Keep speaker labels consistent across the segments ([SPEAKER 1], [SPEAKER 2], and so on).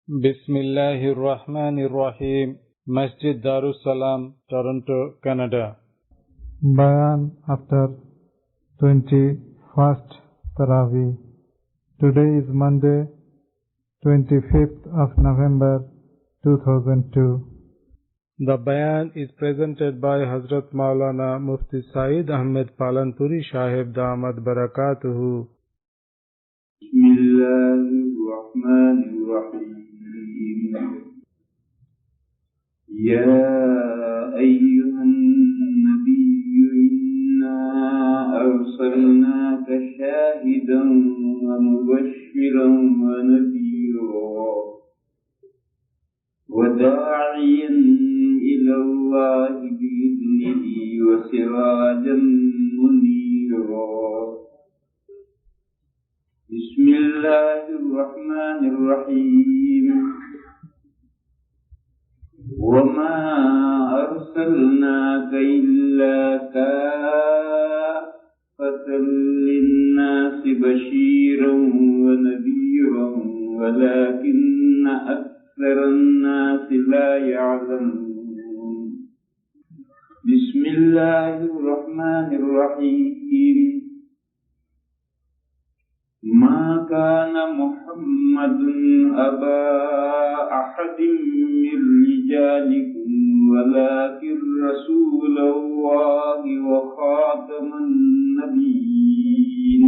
[SPEAKER 1] بسم اللہ الرحمن الرحیم. مسجد دارالسلام, Toronto, Canada.
[SPEAKER 2] Bayan after 21st Taraweeh. Today is Monday, 25th of November 2002.
[SPEAKER 1] The Bayan is presented by Hazrat Maulana Mufti Saeed Ahmed Palanpuri Sahib Damat Barakatuhu.
[SPEAKER 3] Bismillahirrahmanirrahim. Ya ayyuhan nabiyyu inna arsalnaka shahidan wa mubashiran wa nadhira wa da'iyan ila Allahi bi'idhnihi wa sirajan munira. Bismillahirrahmanirrahim. وَمَا أَرْسَلْنَاكَ إِلَّا كَافَّةً لِلنَّاسِ بَشِيرًا وَنَذِيرًا وَلَكِنَّ أَكْثَرَ النَّاسِ لَا يَعْلَمُونَ. بسم الله الرحمن الرحيم. ما كان محمد أبا أحد من رجالكم ولكن رسول الله وخاتم النبيين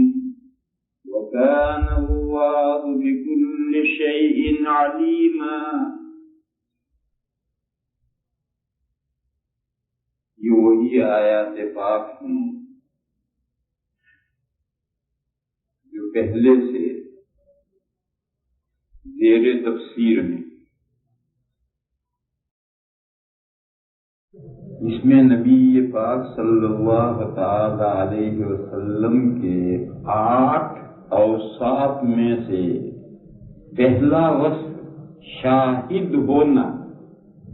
[SPEAKER 3] وكان الله بكل شيء عليما. یہ وہی آیات پاک ہیں جو پہلے سے زیر تفسیر ہیں. اس میں نبی پاک صلی اللہ تعالی علیہ وسلم کے 8 اوصاف میں سے پہلا وصف شاہد ہونا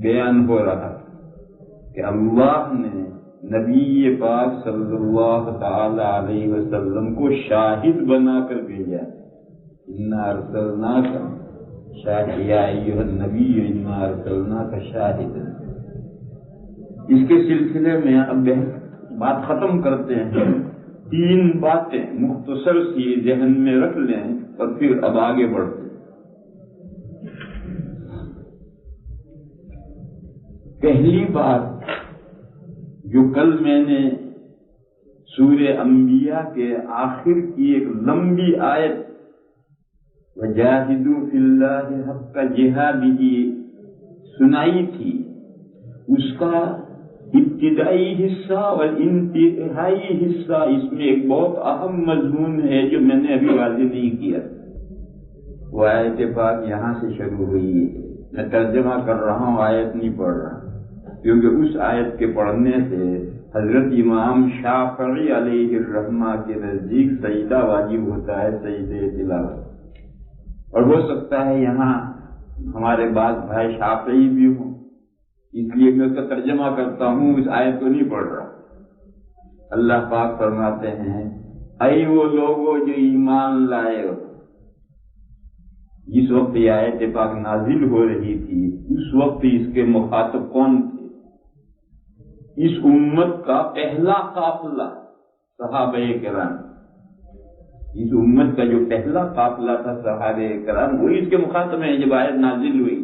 [SPEAKER 3] بیان ہو رہا ہے کہ اللہ نے نبی پاک صلی اللہ تعالی علیہ وسلم کو شاہد بنا کر بھیجا. انا ارسلناک شاہدا یا ایھا النبی انا ارسلناک شاہدا. اس کے سلسلے میں اب بات ختم کرتے ہیں. 3 باتیں مختصر سی ذہن میں رکھ لیں اور پھر اب آگے بڑھتے ہیں. پہلی بات جو کل میں نے سورہ انبیاء کے آخر کی ایک لمبی آیت وَجَاهِدُوا فِي اللَّهِ حَقَّ جِهَادِهِ سنائی تھی، اس کا ابتدائی حصہ اور انتہائی حصہ اس میں ایک بہت اہم مضمون ہے جو میں نے ابھی واضح نہیں کیا. وہ آیت پاک یہاں سے شروع ہوئی ہے. میں ترجمہ کر رہا ہوں، آیت نہیں پڑھ رہا، کیونکہ اس آیت کے پڑھنے سے حضرت امام شافعی علیہ الرحمہ کے نزدیک سجدہ واجب ہوتا ہے، سجدہ تلاوت. اور ہو سکتا ہے یہاں ہمارے بعض بھائی شافعی بھی ہوں، اس لیے میں اس کا ترجمہ کرتا ہوں، اس آیت کو نہیں پڑھ رہا. اللہ پاک فرماتے ہیں اے وہ لوگوں جو ایمان لائے ہو. جس وقت یہ آیت پاک نازل ہو رہی تھی اس وقت اس کے مخاطب کون تھے؟ اس امت کا پہلا قافلہ صحابہ کرام. اس امت کا جو پہلا قافلہ تھا صحابہ کرام، وہی اس کے مخاطب ہیں. جب آیت نازل ہوئی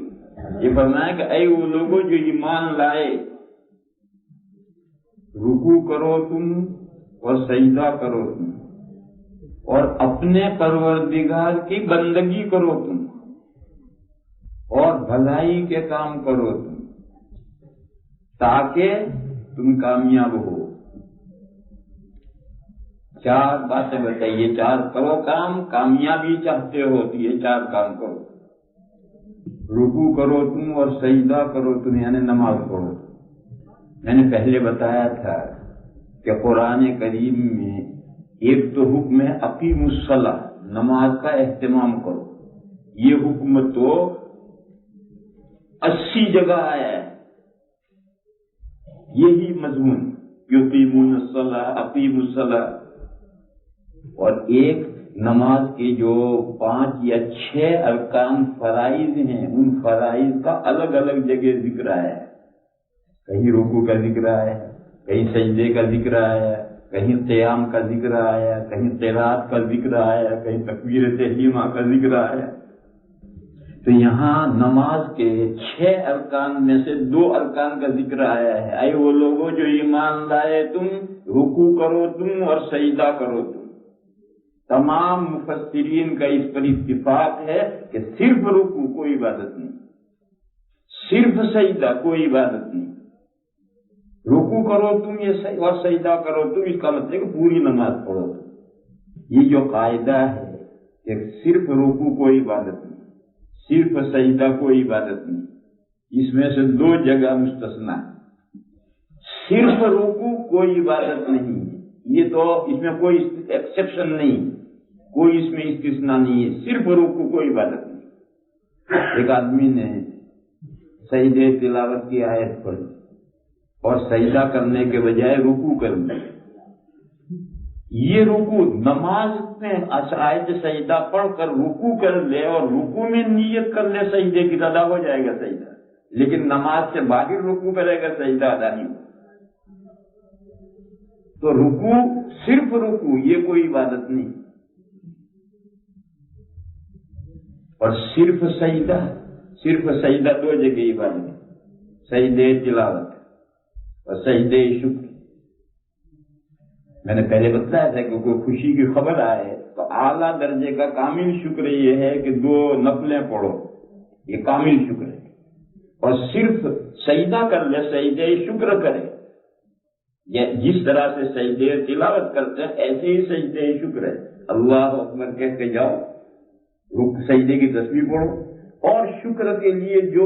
[SPEAKER 3] یہ فرمایا کہ اے وہ لوگوں جو ایمان لائے، رکوع کرو تم اور سجدہ کرو تم اور اپنے پروردگار کی بندگی کرو تم اور بھلائی کے کام کرو تم تاکہ تم کامیاب ہو. 4 باتیں بتائیے. 4 کرو کام، کامیابی چاہتے ہو تو یہ 4 کام کرو. رکوع کرو تم اور سجدہ کرو تم، یعنی نماز پڑھو. میں نے پہلے بتایا تھا کہ قرآن کریم میں ایک تو حکم ہے اقیموا الصلاۃ، نماز کا اہتمام کرو. یہ حکم تو 80 جگہ آیا ہے. یہی مضمون یقیمون الصلاۃ اقیموا الصلاۃ. اور ایک نماز کے جو 5 یا 6 ارکان فرائض ہیں، ان فرائض کا الگ الگ جگہ ذکر آیا ہے. کہیں رکوع کا ذکر آیا ہے، کہیں سجدے کا ذکر آیا ہے، کہیں قیام کا ذکر آیا ہے، کہیں قرات کا ذکر آیا ہے، کہیں تکبیر تحریمہ کا ذکر آیا ہے. تو یہاں نماز کے 6 ارکان میں سے 2 ارکان کا ذکر آیا ہے. اے وہ لوگوں جو ایمان لائے تم، رکوع کرو تم اور سجدہ کرو تم. تمام مفسرین کا اس پر اتفاق ہے کہ صرف رکوع کوئی عبادت نہیں، صرف سجدہ کوئی عبادت نہیں. رکوع کرو تم یہ اور سجدہ کرو تم، اس کا مطلب کہ پوری نماز پڑھو تم. یہ جو قاعدہ ہے کہ صرف رکوع کوئی عبادت نہیں، صرف سجدہ کوئی عبادت نہیں، اس میں سے 2 جگہ مستثنا ہے. صرف رکوع کوئی عبادت نہیں، یہ تو اس میں کوئی ایکسیپشن نہیں، کوئی اس میں استثناء نہیں ہے. صرف رکوع کوئی عبادت نہیں. ایک آدمی نے سجدے تلاوت کی آیت پڑھی اور سجدہ کرنے کے بجائے رکوع کر لیا. یہ رکوع نماز میں آیت سجدہ پڑھ کر رکوع کر لے اور رکوع میں نیت کر لے سجدے کی ادا ہو جائے گا سجدہ، لیکن نماز سے باہر رکوع کرے گا سجدہ ادا نہیں ہوگا. تو رکوع صرف رکوع یہ کوئی عبادت نہیں. اور صرف سجدہ 2 جگہ عبادت ہے، سجدے تلاوت اور سجدے شکر. میں نے پہلے بتایا تھا کہ کوئی خوشی کی خبر آئے تو اعلیٰ درجے کا کامل شکر یہ ہے کہ 2 نفلیں پڑھو، یہ کامل شکر ہے. اور صرف سجدہ کر لے، سجدے شکر کرے. جس طرح سے سجدے تلاوت کرتے ہیں ایسے ہی سجدے شکر ہے. اللہ اکبر کہہ کے جاؤ، سجدے کی تسبیح پڑھو، اور شکر کے لیے جو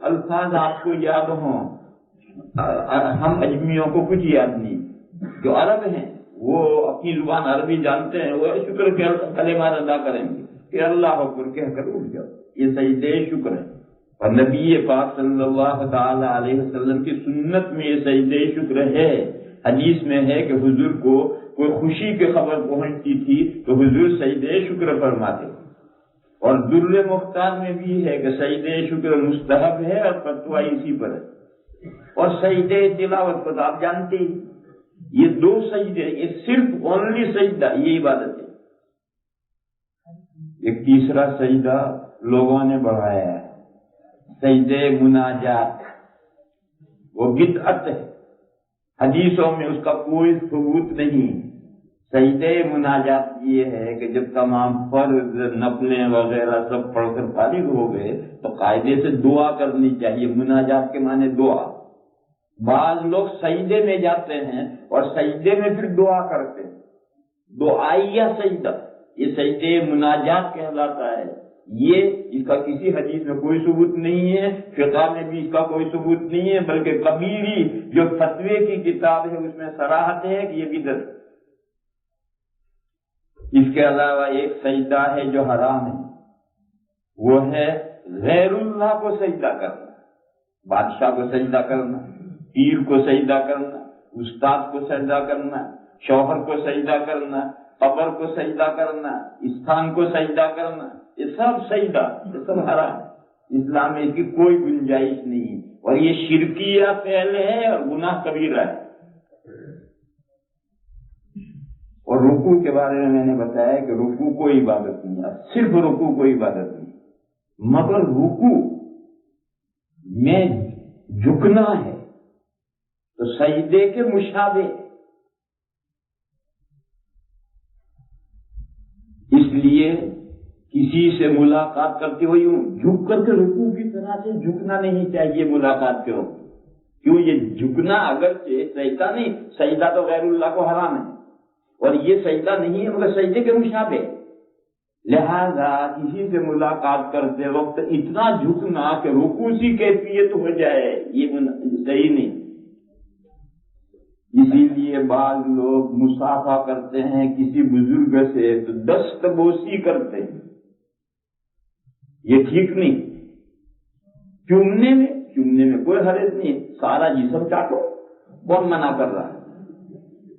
[SPEAKER 3] الفاظ آپ کو یاد ہوں. ہم اجمیوں کو کچھ یاد نہیں، جو عرب ہیں وہ اپنی زبان عربی جانتے ہیں، وہ شکر کے کلمات ادا کریں گے کہ اللہ اکبر کہہ کر اٹھ جاؤ. یہ سجدے شکر ہے. اور نبی پاک صلی اللہ تعالی علیہ وسلم کی سنت میں یہ سجدے شکر ہے. حدیث میں ہے کہ حضور کو کوئی خوشی کی خبر پہنچتی تھی تو حضور سجدے شکر فرماتے. اور در مختار میں بھی ہے کہ سجدے شکر مستحب ہے اور فتویٰ اسی پر ہے. اور سجدے تلاوت کو تو آپ جانتے ہی، یہ 2 سجدے، یہ صرف اونلی سجدہ یہ عبادت ہے. ایک تیسرا سجدہ لوگوں نے بڑھایا ہے، سجدے مناجات. وہ بدعت ہے، حدیثوں میں اس کا کوئی ثبوت نہیں. سجدے مناجات یہ ہے کہ جب تمام فرض نفلیں وغیرہ سب پڑھ کر فارغ ہو گئے تو قاعدے سے دعا کرنی چاہیے. مناجات کے معنی دعا. بعض لوگ سجدے میں جاتے ہیں اور سجدے میں پھر دعا کرتے ہیں، دعائیہ سجدہ، یہ سجدے مناجات کہلاتا ہے. یہ اس کا کسی حدیث میں کوئی ثبوت نہیں ہے، فقہ میں بھی اس کا کوئی ثبوت نہیں ہے، بلکہ کبیری جو فتوے کی کتاب ہے اس میں صراحت ہے کہ یہ بدعت. اس کے علاوہ ایک سجدہ ہے جو حرام ہے، وہ ہے غیر اللہ کو سجدہ کرنا. بادشاہ کو سجدہ کرنا، پیر کو سجدہ کرنا، استاد کو سجدہ کرنا، شوہر کو سجدہ کرنا، قبر کو سجدہ کرنا، استھان کو سجدہ کرنا، یہ سب سجدہ، یہ سب حرام. اسلام میں اس کی کوئی گنجائش نہیں ہے. اور یہ شرکیہ فعل ہے اور گناہ کبیرہ ہے. اور رکوع کے بارے میں نے بتایا کہ رکوع کوئی عبادت نہیں ہے، صرف رکوع کوئی عبادت نہیں، مگر رکوع میں جھکنا ہے تو سجدے کے مشابہ. اس لیے کسی سے ملاقات کرتے ہوئے یوں جھک کر کے رکوع کی طرح سے جھکنا نہیں چاہیے ملاقات کے وقت. کیوں؟ یہ جھکنا اگرچہ سجدہ نہیں، سجدہ تو غیر اللہ کو حرام ہے، اور یہ سجدہ نہیں ہے مگر سجدے کے مشابہ. لہذا کسی سے ملاقات کرتے وقت اتنا جھکنا کہ رکوع سی کیفیت ہو جائے یہ صحیح نہیں. اسی لیے بعض لوگ مصافحہ کرتے ہیں کسی بزرگ سے تو دست بوسی کرتے ہیں، یہ ٹھیک نہیں. چومنے میں کوئی حرج نہیں، سارا جسم چاٹو، کون منع کر رہا ہے؟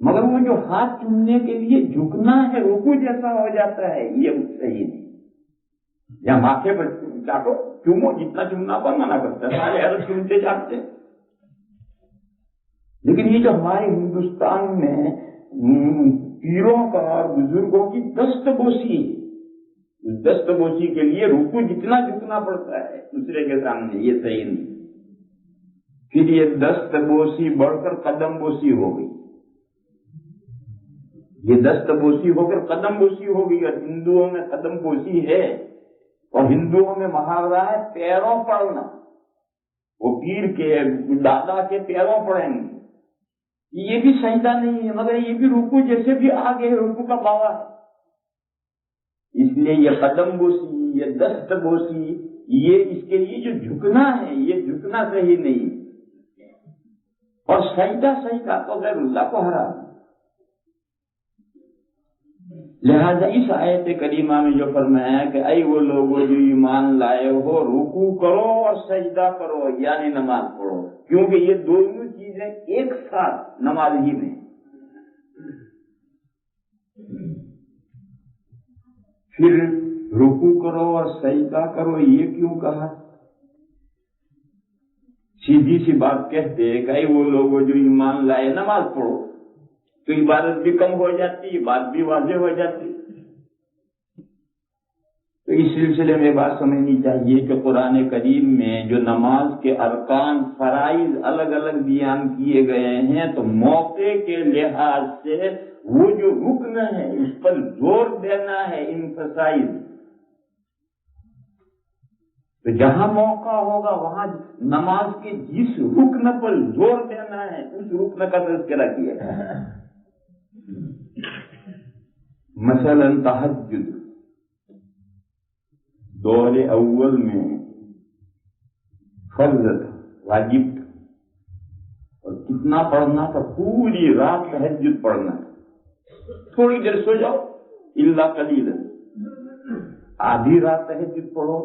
[SPEAKER 3] مگر وہ جو ہاتھ چومنے کے لیے جھکنا ہے رکوع جیسا ہو جاتا ہے یہ صحیح نہیں. یا ماتھے پر چاٹو چومو جتنا چومنا پر منع کرتا ہے, سارے عرب چومتے چاٹتے. لیکن یہ جو ہمارے ہندوستان میں پیروں کا اور بزرگوں کی دست بوسی ہے, دست بوسی کے لیے رکوع جتنا جھکنا پڑتا ہے دوسرے کے سامنے, یہ صحیح نہیں. پھر یہ دست بوسی بڑھ کر قدم بوسی ہو گئی, یہ دست بوسی ہو کر قدم بوسی ہو گئی. اور ہندوؤں میں قدم بوسی ہے, اور ہندوؤں میں محاورہ ہے پیروں پڑنا. وہ پیر کے دادا کے پیروں پڑیں گے, یہ بھی سجدہ نہیں ہے مگر یہ بھی رکوع جیسے بھی آگے رکوع کا پاوا ہے. اس لیے یہ قدم بوسی, یہ دست بوسی, یہ اس کے لیے جو جھکنا ہے یہ جھکنا صحیح نہیں. اور سجدہ تو غیر اللہ کو حرام. لہذا اس آیت کریمہ میں جو فرمایا کہ اے وہ لوگوں جو ایمان لائے ہو رکوع کرو اور سجدہ کرو یعنی نماز پڑھو, کیونکہ یہ دونوں چیزیں ایک ساتھ نماز ہی میں. پھر رکوع کرو اور سجدہ کرو یہ کیوں کہا؟ سیدھی سی بات کہتے کہ اے وہ لوگوں جو ایمان لائے نماز پڑھو, تو عبادت بھی کم ہو جاتی, بات بھی واضح ہو جاتی. تو اس سلسلے میں بات سمجھنی چاہیے کہ قرآن کریم میں جو نماز کے ارکان فرائض الگ الگ بیان کیے گئے ہیں, تو موقع کے لحاظ سے وہ جو رکن ہے اس پر زور دینا ہے, emphasize. تو جہاں موقع ہوگا وہاں نماز کے جس رکن پر زور دینا ہے اس رکن کا تذکرہ کیا ہے. مثلا تہجد دور اول میں فرض تھا, واجب تھا, اور کتنا پڑھنا تھا؟ پوری رات تہجد پڑھنا تھا. تھوڑی دیر سو جاؤ الا قلیلا, آدھی رات تہجد پڑھو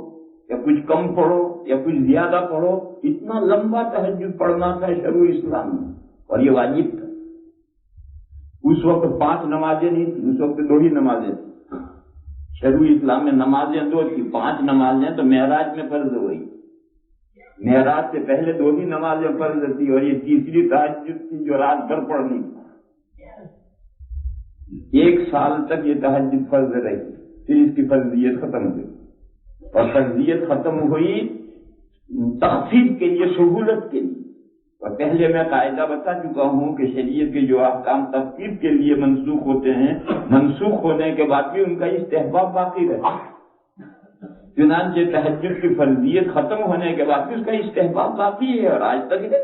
[SPEAKER 3] یا کچھ کم پڑھو یا کچھ زیادہ پڑھو, اتنا لمبا تہجد پڑھنا تھا شروع اسلام میں, اور یہ واجب تھا. اس وقت 5 نمازیں نہیں تھی, اس وقت 2 ہی نمازیں تھیں. شروع اسلام میں نمازیں 2 تھی, 5 نمازیں تو معراج میں فرض ہوئی. معراج سے پہلے 2 ہی نمازیں فرض تھی, اور یہ تیسری تہجد تھی جو رات بھر پڑھنی تھی. 1 سال تک یہ تہجد فرض رہی, پھر اس کی فرضیت ختم ہوئی. اور فرضیت ختم ہوئی تخفیف کے لیے, سہولت کے لیے. اور پہلے میں قاعدہ بتا چکا ہوں کہ شریعت کے جو احکام تخفیف کے لیے منسوخ ہوتے ہیں, منسوخ ہونے کے بعد بھی ان کا استحباب باقی رہتا ہے. چنانچہ تہجد کی فرضیت ختم ہونے کے بعد بھی اس کا استحباب باقی ہے, اور آج تک ہے.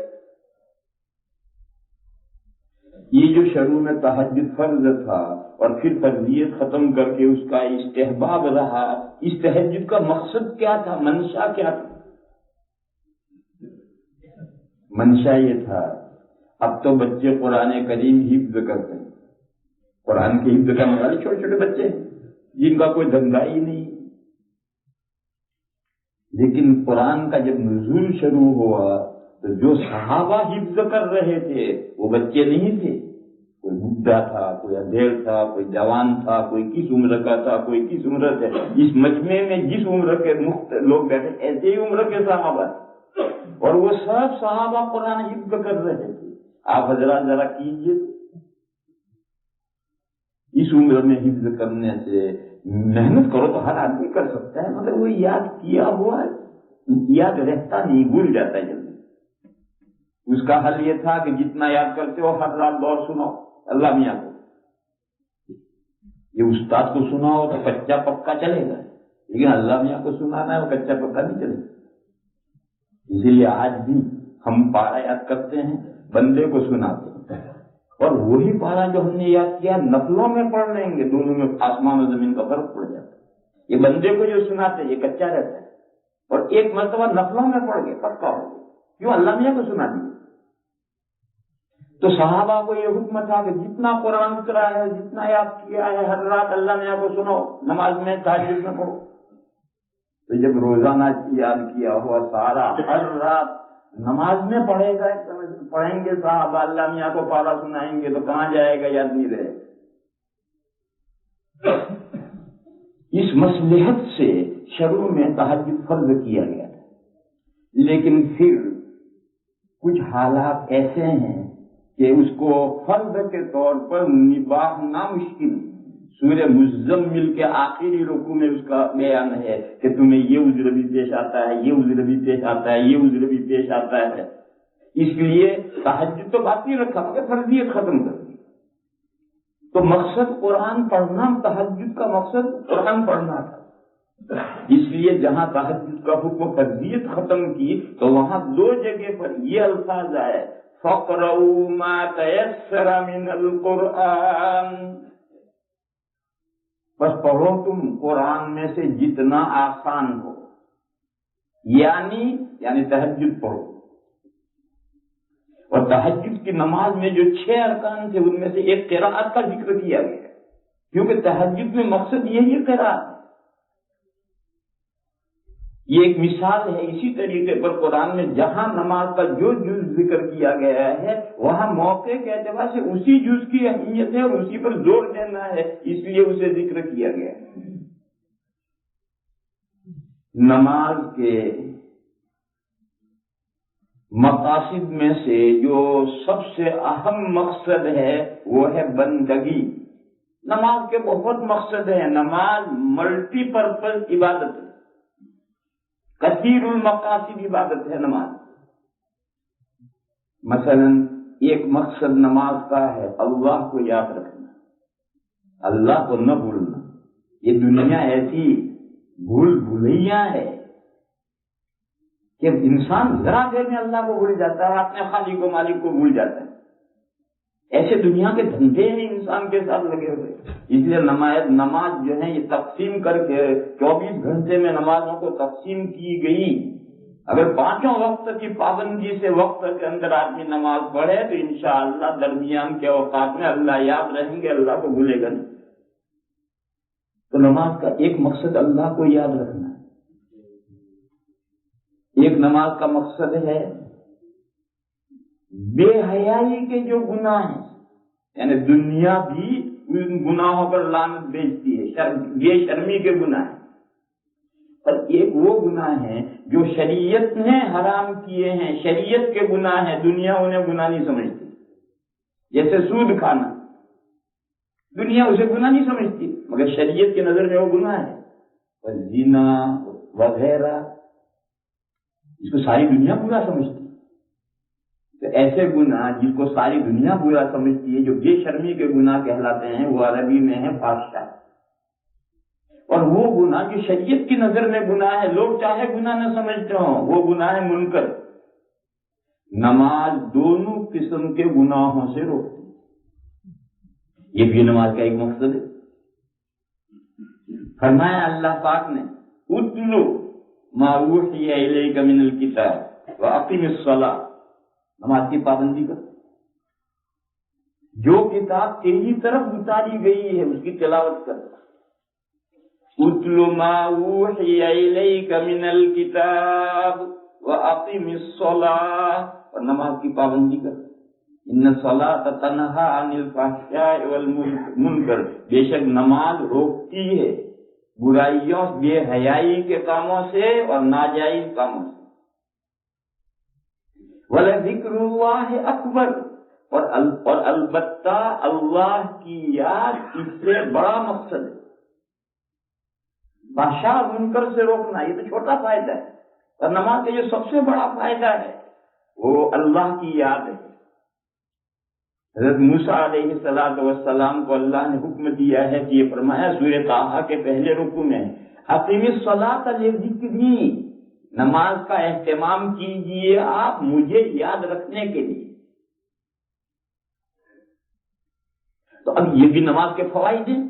[SPEAKER 3] یہ جو شروع میں تہجد فرض تھا اور پھر فرضیت ختم کر کے اس کا استحباب رہا, اس تہجد کا مقصد کیا تھا, منشا کیا تھا؟ منشا یہ تھا, اب تو بچے قرآن کریم حفظ کرتے ہیں. قرآن کے حفظ کرنے والے چھوٹے چھوٹے بچے جن کا کوئی دھندا ہی نہیں. لیکن قرآن کا جب نزول شروع ہوا تو جو صحابہ حفظ کر رہے تھے وہ بچے نہیں تھے. کوئی بڈھا تھا, کوئی اندھیر تھا, کوئی جوان تھا, کوئی کس عمر کا تھا, کوئی کس عمر سے. اس مجمع میں جس عمر کے لوگ بیٹھے ایسے ہی عمر کے صحابہ تھے, اور وہ سب صحابہ قرآن حفظ کر رہے تھے. آپ حضرات ذرا کیجیے, اس عمر میں حفظ کرنے سے محنت کرو تو ہر آدمی کر سکتا ہے, مگر وہ یاد کیا ہوا یاد رہتا نہیں, بھول جاتا ہے جلدی. اس کا حل یہ تھا کہ جتنا یاد کرتے ہو ہر رات دور سنو اللہ میاں کو. یہ استاد کو سناؤ تو کچا پکا چلے گا, لیکن اللہ میاں کو سنانا ہے وہ کچا پکا نہیں چلے گا. اسی لیے آج بھی ہم پارا یاد کرتے ہیں, بندے کو سناتے ہیں, اور وہی پارا جو ہم نے یاد کیا نفلوں میں پڑھ لیں گے, دونوں میں آسمان و زمین کا فرق پڑ جاتا ہے. یہ بندے کو جو سناتے یہ کچا رہتا ہے, اور ایک مرتبہ نفلوں میں پڑھ گئے پکا ہو گیا. کیوں؟ اللہ میاں کو سنا دیے. تو صحابہ کو یہ حکم تھا کہ جتنا قرآن اترا ہے, جتنا یاد کیا ہے, ہر رات اللہ میاں کو سنو, نماز میں تہجد میں پڑھو. تو جب روزانہ یاد کیا ہوا سارا ہر رات نماز میں پڑھیں گے صاحب اللہ میاں کو پارا سنائیں گے تو کہاں جائے گا، یاد نہیں رہے. اس مصلحت سے شروع میں تہجد فرض کیا گیا تھا، لیکن پھر کچھ حالات ایسے ہیں کہ اس کو فرض کے طور پر نبھانا مشکل. سورہ مزمل کے آخری رکوع میں اس کا بیان ہے کہ تمہیں یہ عذر بھی پیش آتا ہے، یہ عذر بھی پیش آتا ہے، یہ عذر بھی پیش آتا ہے. اس لیے تہجد تو باقی رکھا مگر فرضیت ختم کر دی. تو مقصد قرآن پڑھنا، تہجد کا مقصد قرآن پڑھنا تھا. اس لیے جہاں تہجد کا حکم فرضیت ختم کی تو وہاں دو جگہ پر یہ الفاظ آئے فَقْرَؤُوا مَا تَيَسَّرَ مِنَ الْقُرْآنِ، بس پڑھو تم قرآن میں سے جتنا آسان ہو، یعنی تہجد پڑھو. اور تہجد کی نماز میں جو 6 ارکان تھے ان میں سے ایک قراءت کا ذکر کیا گیا، کیونکہ تہجد میں مقصد یہی ہے قراءت. یہ ایک مثال ہے. اسی طریقے پر قرآن میں جہاں نماز کا جو جز ذکر کیا گیا ہے وہاں موقع کے اعتبار سے اسی جز کی اہمیت ہے اور اسی پر زور دینا ہے، اس لیے اسے ذکر کیا گیا. نماز کے مقاصد میں سے جو سب سے اہم مقصد ہے وہ ہے بندگی. نماز کے بہت مقصد ہیں. نماز ملٹی پرپز عبادت ہے، کثیر المقاصد عبادت ہے نماز. مثلا ایک مقصد نماز کا ہے اللہ کو یاد رکھنا، اللہ کو نہ بھولنا. یہ دنیا ایسی بھولیاں ہے کہ انسان ذرا دیر میں اللہ کو بھول جاتا ہے، اپنے خالق و مالک کو بھول جاتا ہے. ایسے دنیا کے دھندے ہیں انسان کے ساتھ لگے ہوئے. اس لیے نماز جو ہے یہ تقسیم کر کے 24 گھنٹے میں نمازوں کو تقسیم کی گئی. اگر 5 وقت کی پابندی سے وقت کے اندر آدمی نماز پڑھے تو انشاءاللہ درمیان کے اوقات میں اللہ یاد رہیں گے، اللہ کو بھولے گا نہیں. تو نماز کا ایک مقصد اللہ کو یاد رکھنا ہے. ایک نماز کا مقصد ہے بے حیائی کے جو گناہ ہیں، یعنی دنیا بھی ان گناہوں پر لعنت بھیجتی ہے، بے شرمی کے گناہ ہیں. پر ایک وہ گناہ ہیں جو شریعت نے حرام کیے ہیں، شریعت کے گناہ ہیں، دنیا انہیں گناہ نہیں سمجھتی. جیسے سود کھانا، دنیا اسے گناہ نہیں سمجھتی مگر شریعت کی نظر میں وہ گناہ ہے. اور زنا وغیرہ اس کو ساری دنیا برا سمجھتی. تو ایسے گناہ جس کو ساری دنیا برا سمجھتی ہے، جو بے شرمی کے گناہ کہلاتے ہیں، وہ عربی میں ہے فحشہ. اور وہ گناہ جو شریعت کی نظر میں گناہ ہے، لوگ چاہے گناہ نہ سمجھتے ہوں، وہ گناہ ہے منکر. نماز دونوں قسم کے گناہوں سے روکتی ہے. یہ بھی نماز کا ایک مقصد ہے. فرمایا اللہ پاک نے اتلو ما اوحی الیک من الکتاب واقم الصلاۃ، نماز کی پابندی کر. جو کتاب تیری طرف اتاری گئی ہے اس کی تلاوت کر. اتل ما اوحی الیک من الکتاب واقم الصلاۃ، اور نماز کی پابندی کر. ان الصلاۃ تنہی عن الفحشاء والمنکر، بے شک نماز روکتی ہے برائیوں، بے حیائی کے کاموں سے اور ناجائز کاموں سے. وَلَذِكْرُ اللَّهِ أَكْبَرُ، اور البتہ اللہ کی یاد اس سے بڑا مقصد ہے. فحشاء اور منکر سے روکنا یہ تو چھوٹا فائدہ ہے، اور نماز کا جو سب سے بڑا فائدہ ہے وہ اللہ کی یاد ہے. حضرت موسیٰ علیہ السلام کو اللہ نے حکم دیا ہے کہ یہ فرمایا سورہ طٰہٰ کے پہلے رکوع میں اقیم الصلاۃ لذکری، نماز کا اہتمام کیجیے آپ مجھے یاد رکھنے کے لیے. تو اب یہ بھی نماز کے فوائد ہیں.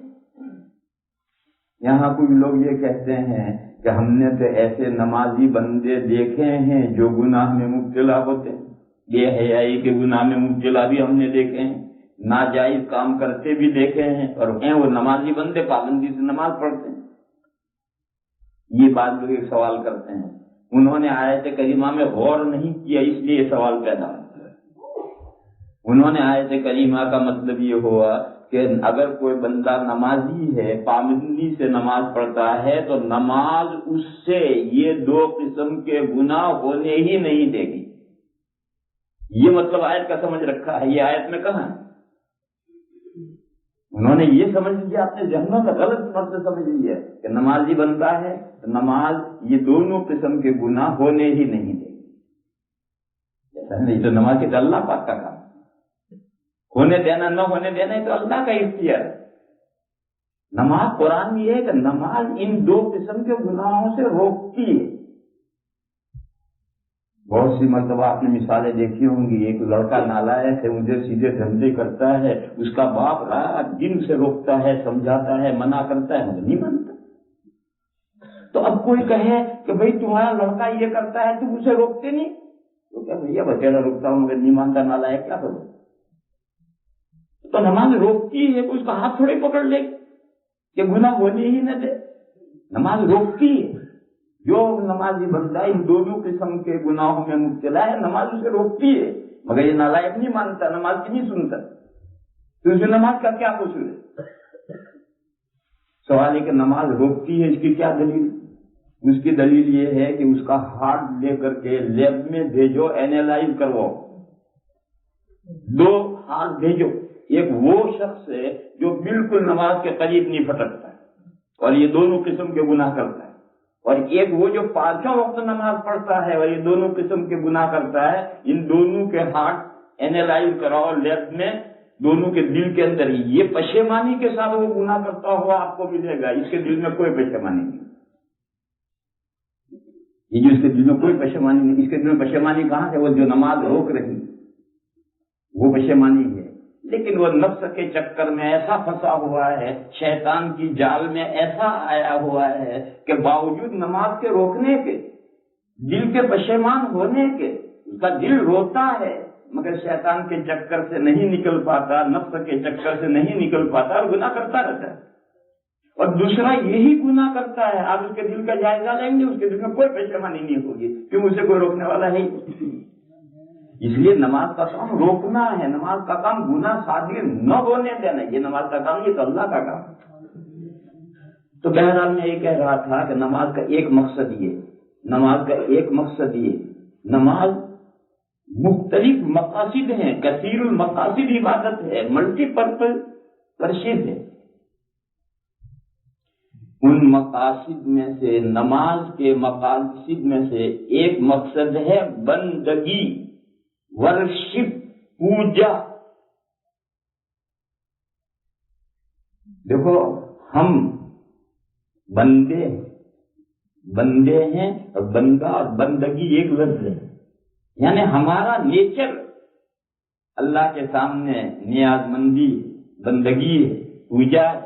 [SPEAKER 3] یہاں کچھ لوگ یہ کہتے ہیں کہ ہم نے تو ایسے نمازی بندے دیکھے ہیں جو گناہ میں مبتلا ہوتے ہیں، بے حیائی کے گناہ میں مبتلا بھی ہم نے دیکھے ہیں، ناجائز کام کرتے بھی دیکھے ہیں، اور ہیں وہ نمازی بندے پابندی سے نماز پڑھتے ہیں. یہ بات لوگ ایک سوال کرتے ہیں انہوں نے آیت کریمہ میں غور نہیں کیا، اس لیے یہ سوال پیدا ہوتا ہے۔ انہوں نے آیت کریمہ کا مطلب یہ ہوا کہ اگر کوئی بندہ نمازی ہے، پابندی سے نماز پڑھتا ہے، تو نماز اس سے یہ دو قسم کے گناہ ہونے ہی نہیں دے گی۔ یہ مطلب آیت کا سمجھ رکھا ہے، یہ آیت میں کہاں ہے؟ انہوں نے یہ سمجھ لیا، اپنے ذہنوں میں غلط مطلب سمجھ لیا کہ نمازی بنتا ہے تو نماز یہ دونوں قسم کے گناہ ہونے ہی نہیں دے گی۔ ایسا نہیں، تو نماز کے اللہ پاک کا کام، ہونے دینا نہ ہونے دینا یہ تو اللہ کا اختیار ہے۔ نماز قرآن میں یہ ہے کہ نماز ان دو قسم کے گناہوں سے روکتی ہے۔ بہت سی مرتبہ آپ نے مثالیں دیکھی ہوں گی، ایک لڑکا نالائق ہے، مجھے سیدھے دھندے کرتا ہے، اس کا باپ رات دن سے روکتا ہے، سمجھاتا ہے، منع کرتا ہے، مگر نہیں مانتا۔ تو اب کوئی کہے کہ بھئی تمہارا لڑکا یہ کرتا ہے تم اسے روکتے نہیں، تو کیا بھیا بچیرا روکتا ہوں مگر نہیں مانتا، نالائق، کیا کروں؟ تو نماز روکتی ہے، کوئی اس کا ہاتھ تھوڑے پکڑ لے کہ گناہ ہونے ہی نہ دے۔ نماز روکتی ہے، جو نمازی بندہ ان دونوں قسم کے گناہوں میں مبتلا ہے نماز اسے روکتی ہے، مگر یہ نالائق نہیں مانتا، نماز کی نہیں سنتا، تو اس میں نماز کا کیا قصور ہے؟ سوال ہے کہ نماز روکتی ہے، اس کی کیا دلیل؟ اس کی دلیل یہ ہے کہ اس کا ہارٹ لے کر کے لیب میں بھیجو، اینالائز کرواؤ، دو ہاتھ بھیجو، ایک وہ شخص ہے جو بالکل نماز کے قریب نہیں پھٹکتا ہے اور یہ دونوں قسم کے گناہ کرتا ہے، اور ایک وہ جو پانچوں وقت نماز پڑھتا ہے اور یہ دونوں قسم کے گناہ کرتا ہے۔ ان دونوں کے ہارٹ اینالائز کراؤ لیب میں، دونوں کے دل کے اندر یہ پشیمانی کے ساتھ وہ گناہ کرتا ہوا آپ کو ملے گا، اس کے دل میں کوئی پشیمانی نہیں، یہ جو اس کے دل میں کوئی پشیمانی نہیں، اس کے دل میں پشیمانی کہاں ہے؟ وہ جو نماز روک رہی وہ پشیمانی ہے، لیکن وہ نفس کے چکر میں ایسا پھنسا ہوا ہے، شیطان کی جال میں ایسا آیا ہوا ہے کہ باوجود نماز کے روکنے کے، دل کے پشیمان ہونے کے، اس کا دل روتا ہے مگر شیطان کے چکر سے نہیں نکل پاتا، نفس کے چکر سے نہیں نکل پاتا اور گناہ کرتا رہتا ہے۔ اور دوسرا یہی گناہ کرتا ہے، آپ اس کے دل کا جائزہ لیں گے، اس کے دل میں کوئی پشیمانی نہیں ہوگی، کیوں اسے کوئی روکنے والا ہے۔ اس لیے نماز کا کام روکنا ہے، نماز کا کام گناہ صادر نہ ہونے دینا، یہ نماز کا کام، یہ تو اللہ کا کام ہے۔ تو بہرحال میں یہ کہہ رہا تھا کہ نماز کا ایک مقصد یہ نماز مختلف مقاصد ہیں، کثیر المقاصد عبادت ہے، ملٹی پرپز ورشپ ہے۔ ان مقاصد میں سے، نماز کے مقاصد میں سے ایک مقصد ہے بندگی، ورشپ، پوجا۔ دیکھو ہم بندے ہیں، اور بندہ اور بندگی ایک لفظ ہے، یعنی ہمارا نیچر اللہ کے سامنے نیاز مندی، بندگی ہے، پوجا ہے،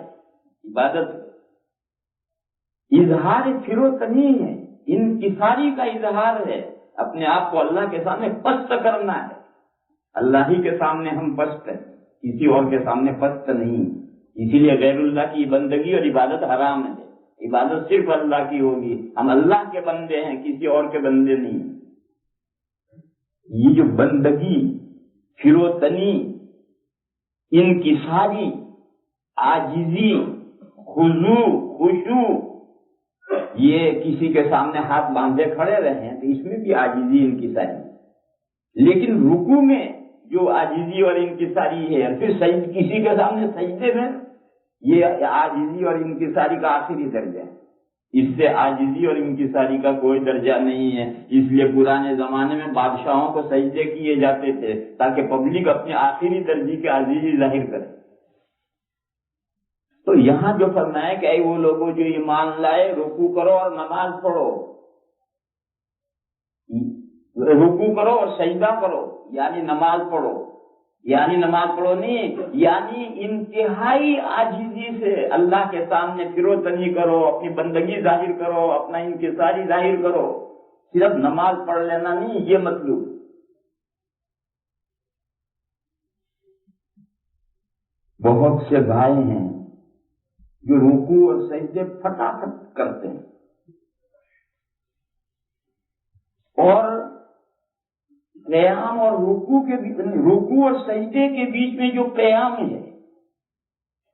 [SPEAKER 3] عبادت ہے، اظہار فروتنی ہے، انکساری کا اظہار ہے، اپنے آپ کو اللہ کے سامنے پست کرنا ہے۔ اللہ ہی کے سامنے ہم پست ہیں، کسی اور کے سامنے پست نہیں، اسی لیے غیر اللہ کی بندگی اور عبادت حرام ہے، عبادت صرف اللہ کی ہوگی، ہم اللہ کے بندے ہیں، کسی اور کے بندے نہیں۔ یہ جو بندگی، فروتنی، انکساری، عاجزی، خضوع، خشوع، یہ کسی کے سامنے ہاتھ باندھے کھڑے رہے ہیں تو اس میں بھی عاجزی، انکساری، لیکن رکوع میں جو عاجزی اور انکساری ہے، پھر کسی کے سامنے سجدے میں یہ عاجزی اور انکساری کا آخری درجہ ہے، اس سے عاجزی اور انکساری کا کوئی درجہ نہیں ہے۔ اس لیے پرانے زمانے میں بادشاہوں کو سجدے کیے جاتے تھے تاکہ پبلک اپنے آخری درجے کی عاجزی ظاہر کرے۔ تو یہاں جو فرمایا کہ اے وہ لوگوں جو ایمان لائے، رکوع کرو اور نماز پڑھو، رکوع کرو اور سجدہ کرو، یعنی نماز پڑھو، یعنی نماز پڑھو نہیں، یعنی انتہائی عاجزی سے اللہ کے سامنے فروتنی کرو، اپنی بندگی ظاہر کرو، اپنا انکساری ظاہر کرو، صرف نماز پڑھ لینا نہیں، یہ مطلوب۔ بہت سے بھائی ہیں جو رکوع اور سجدے فٹافٹ کرتے ہیں، اور قیام اور رکوع اور سجدے کے بیچ میں جو قیام ہے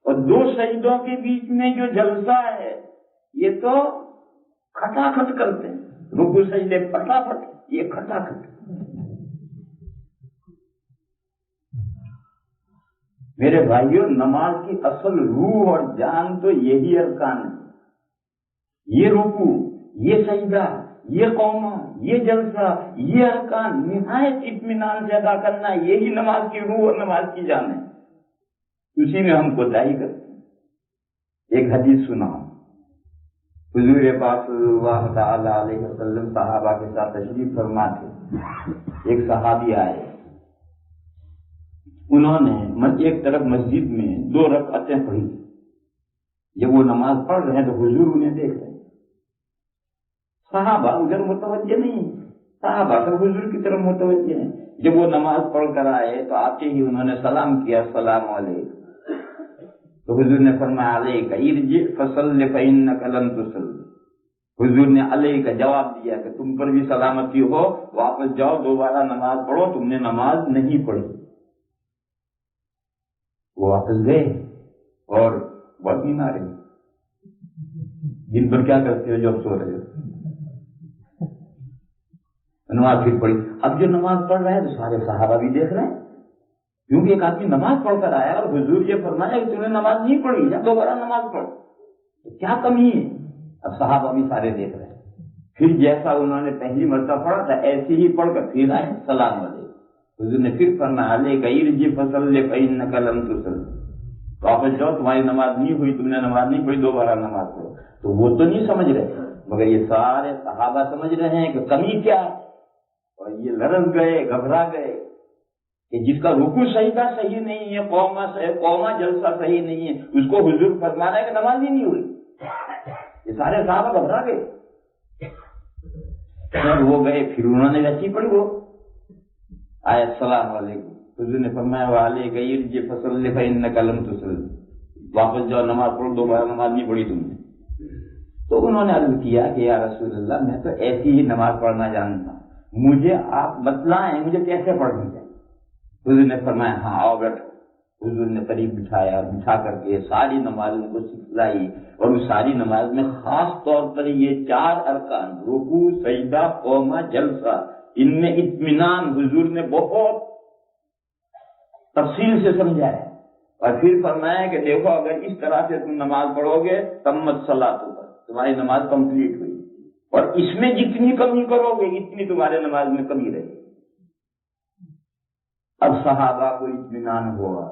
[SPEAKER 3] اور دو سجدوں کے بیچ میں جو جلسہ ہے، یہ تو کھٹاکھٹ کرتے ہیں، رکوع سجدے پھٹافٹ، یہ کھٹاکھٹ۔ میرے بھائیوں، نماز کی اصل روح اور جان تو یہی ارکان ہے، یہ رکوع، یہ سجدہ، یہ قوما، یہ جلسہ، یہ ارکان نہایت اطمینان سے ادا کرنا، یہی نماز کی روح اور نماز کی جان ہے۔ اسی میں ہم کوتاہی کرتے ہیں۔ ایک حدیث سنا، حضور پاک صلی اللہ تعالی علیہ وسلم صحابہ کے ساتھ تشریف فرما تھے۔ ایک صحابی آئے، انہوں نے ایک طرف مسجد میں 2 رکعتیں پڑھی۔ جب وہ نماز پڑھ رہے ہیں تو حضور انہیں دیکھ رہے ہیں، صحابہ ادھر متوجہ نہیں، صحابہ تو حضور کی طرف متوجہ ہیں۔ جب وہ نماز پڑھ کر آئے تو آتے ہی انہوں نے سلام کیا، السلام علیکم۔ تو حضور نے فرمایا علیک ارجع فصل فإنک لم تصل۔ حضور نے علیہ کا جواب دیا کہ تم پر بھی سلامتی ہو، واپس جاؤ، دوبارہ نماز پڑھو، تم نے نماز نہیں پڑھی۔ وہ واپس گئے اور بہت نیند آ رہی۔ دن بھر کیا کرتے ہو جب سو رہے ہو؟ نماز پھر پڑھی۔ اب جو نماز پڑھ رہے ہیں تو سارے صحابہ بھی دیکھ رہے ہیں، کیونکہ ایک آدمی نماز پڑھ کر آیا اور حضور یہ فرمایا کہ تم نے نماز نہیں پڑھی، یا دوبارہ نماز پڑھ، تو کیا کمی ہے؟ اب صحابہ بھی سارے دیکھ رہے ہیں۔ پھر جیسا انہوں نے پہلی مرتبہ پڑھا تھا ایسے ہی پڑھ کر پھر آئے، سلام علیکم۔ حضور نے پھر فرمایا علیک ارجع فصل فإنک لم تصل، واپس جاؤ، تمہاری نماز نہیں ہوئی، تم نے نماز نہیں پڑھی، دوبارہ نماز پڑھو۔ تو وہ تو نہیں سمجھ رہے، مگر یہ سارے صحابہ سمجھ رہے ہیں کہ کمی کیا ہے، اور یہ لرز گئے، گھبرا گئے کہ جس کا رکوع سجدہ صحیح نہیں ہے، قوما جلسہ صحیح نہیں ہے، اس کو حضور فرما رہا ہے کہ نماز ہی نہیں ہوئی۔ یہ سارے صحابہ گھبرا گئے، پھر وہ گئے، پھر انہوں نے ویسی پڑھی، وہ آئے السلام علیکم۔ حضور نے فرمایا وعلیک ارجع فصل فإنک لم تصل، واپس جاؤ، نماز پڑھو، دوبارہ نماز نہیں پڑھی تم نے۔ تو انہوں نے عرض کیا کہ یا رسول اللہ، میں تو ایسی ہی نماز پڑھنا جانتا ہوں، مجھے آپ بتلائیں مجھے کیسے پڑھنی چاہیے۔ حضور نے فرمایا ہاں آؤ بیٹھو۔ حضور نے قریب بٹھایا، بٹھا کر کے ساری نماز ان کو سکھلائی، اور اس ساری نماز میں خاص طور پر یہ 4 ارکان رکوع، سجدہ، قوما، جلسہ، ان میں اطمینان حضور نے بہت تفصیل سے سمجھایا، اور پھر فرمایا کہ دیکھو اگر اس طرح سے تم نماز پڑھو گے تمت صلاۃ ہوگا، تمہاری نماز کمپلیٹ ہوئی، اور اس میں جتنی کمی کرو گے اتنی تمہارے نماز میں کمی رہے گی۔ اب صحابہ کو اطمینان ہوا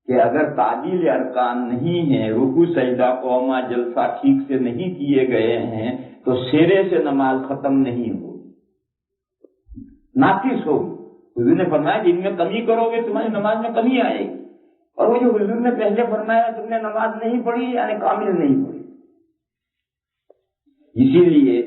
[SPEAKER 3] کہ اگر تعدیل ارکان نہیں ہے، رکوع، سجدہ، قوما، جلسہ ٹھیک سے نہیں کیے گئے ہیں، تو سرے سے نماز ختم نہیں ہوگی، ناقص ہوگی۔ حضور نے فرمایا کہ ان میں کمی کرو گے تمہاری نماز میں کمی آئے گی، اور وہ جو حضور نے پہلے فرمایا تم نے نماز نہیں پڑھی یعنی کامل نہیں پڑھی۔ اسی لیے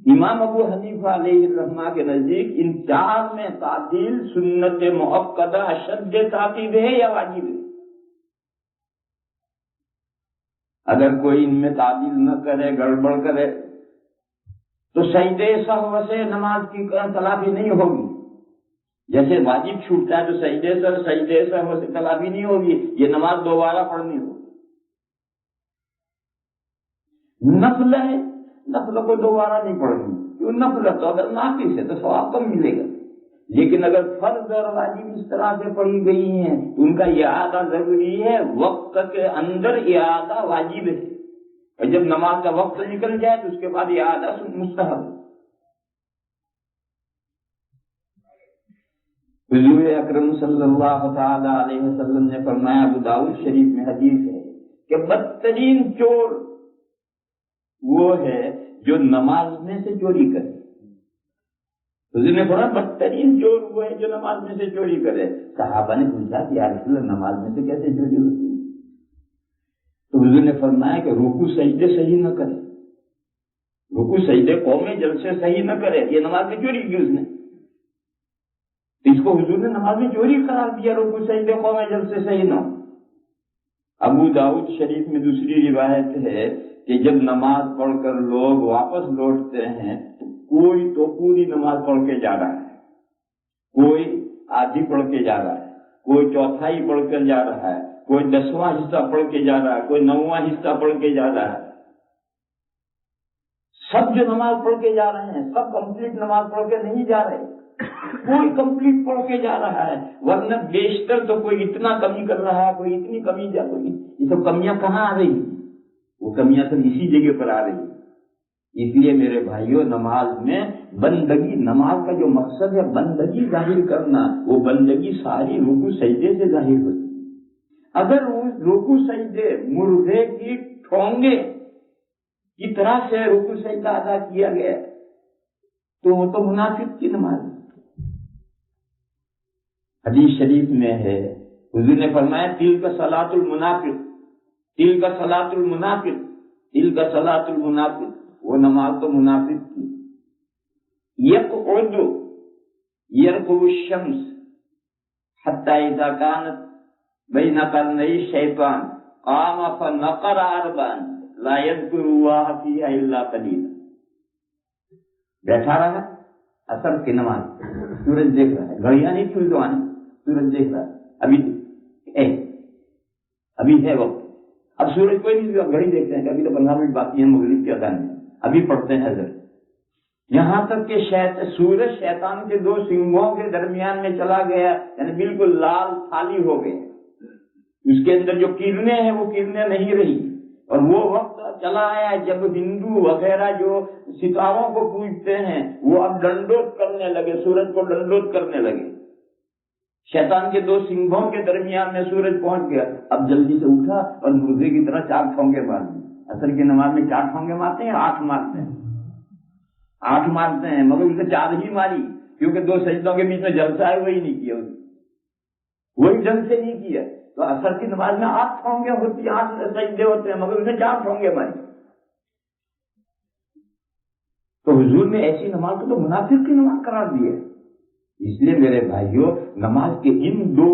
[SPEAKER 3] امام ابو حنیفہ علیہ الرحمہ کے نزدیک ان 4 میں تعدیل سنت مؤکدہ اشد تاکید ہے یا واجب ہے۔ اگر کوئی ان میں تعدیل نہ کرے، گڑبڑ کرے، تو سجدے سہو سے نماز کی تلافی نہیں ہوگی۔ جیسے واجب چھوٹتا ہے تو سجدے سہو سے تلافی نہیں ہوگی، یہ نماز دوبارہ پڑھنی ہوگی۔ نفل ہے، نفل کو دوبارہ نہیں پڑھنی، کیوں؟ نفل تو اگر ناقص ہے تو ثواب کم ملے گا، لیکن اگر فرض اور واجب اس طرح سے پڑھی گئی ہیں تو ان کا اعادہ ضروری ہے، وقت کے اندر اعادہ واجب ہے، اور جب نماز کا وقت نکل جائے تو اس کے بعد اعادہ مستحب ہے۔ حضور اکرم صلی اللہ تعالی علیہ وسلم نے فرمایا، ابو داؤد شریف میں حدیث ہے کہ بدترین چور وہ ہے جو نماز میں سے چوری کرے۔ حضور نے فرمایا بدترین چور وہ ہے جو نماز میں سے چوری کرے۔ صحابہ نے پوچھا کہ یا رسول اللہ نماز میں سے کیسے چوری ہوتی ہے؟ تو حضور نے فرمایا کہ رکوع سجدے صحیح نہ کرے، رکوع سجدے قومے جلسے صحیح نہ کرے، یہ نماز میں چوری کی اس نے، اس کو حضور نے نماز میں چوری قرار دیا، رکوع سجدے قومے جلسے صحیح نہ ہو۔ ابو داؤد شریف میں دوسری روایت ہے کہ جب نماز پڑھ کر لوگ واپس لوٹتے ہیں تو کوئی تو پوری نماز پڑھ کے جا رہا ہے، کوئی آدھی پڑھ کے جا رہا ہے، کوئی چوتھائی پڑھ کر جا رہا ہے، کوئی 10واں حصہ پڑھ کے جا رہا ہے، کوئی 9واں حصہ پڑھ کے جا رہا ہے۔ سب جو نماز پڑھ کے جا رہے ہیں سب کمپلیٹ نماز پڑھ کے نہیں جا رہے، کوئی کمپلیٹ پڑھ کے جا رہا ہے، ورنہ بیشتر تو کوئی اتنا کمی کر رہا ہے، کوئی اتنی کمی جا رہی۔ یہ سب کمیاں کہاں آ رہی؟ وہ کمیاں سب اسی جگہ پر آ رہی ہیں۔ اس لیے میرے بھائیوں، نماز میں بندگی، نماز کا جو مقصد ہے بندگی ظاہر کرنا، وہ بندگی ساری رکوع سجدے سے ظاہر ہوتی ہے۔ اگر وہ رکوع سجدے مرغے کی ٹھونگے کی طرح سے رکوع سجدہ ادا کیا گیا تو وہ تو منافق کی نماز ہے۔ حدیث شریف میں ہے، حضور نے فرمایا تلک صلاۃ المنافق، تلک صلاۃ المنافق، تلک صلاۃ المنافق، وہ نماز تو منافق کی۔ یقعد یرقب الشمس حتی اذا کانت بین قرنی الشیطان قام فنقر اربعا لا یذکر اللہ فیہا الا قلیلا۔ بیٹھا رہا اثر کی نماز، سورج دیکھ رہا ہے، گھڑیاں نہیں تھی زمانے، سورج دیکھ رہا ہے، ابھی ہے وقت، اب سورج کوئی نہیں، گھڑی دیکھتے ہیں کہ ابھی تو 15 منٹ باقی ہے مغرب کے اذان میں، ابھی پڑھتے ہیں حضرت۔ یہاں تک کہ سورج شیطان کے 2 سنگھوں کے درمیان میں چلا گیا، یعنی بالکل لال تھالی ہو گئے، اس کے اندر جو کرنیں ہیں وہ کرنیں نہیں رہی۔ اور وہ وقت چلا آیا جب ہندو وغیرہ جو ستاروں کو پوجتے ہیں وہ اب ڈنڈوت کرنے لگے، سورج کو ڈنڈوت کرنے لگے۔ شیطان کے 2 سنگھوں کے درمیان میں سورج پہنچ گیا، اب جلدی سے اٹھا اور مرغے کی طرح 4 ٹھونگے مار دی۔ اثر کی نماز میں 4 ٹھونگے مارتے ہیں، 8 مارتے ہیں، 8 مارتے ہیں، مگر اسے 4 ہی ماری کیونکہ 2 سجدوں کے بیچ میں جلسہ ہے وہی نہیں کیا، وہی ڈھنگ سے نہیں کیا، تو اثر کی نماز میں 8 ٹھونگے ہوتی ہیں، 8 سجدے ہوتے ہیں، مگر اسے 4 ٹھونگے ماری۔ تو حضور نے ایسی نماز کو تو منافق کی نماز قرار دی ہے۔ اس لیے میرے بھائیوں، نماز کے ان 2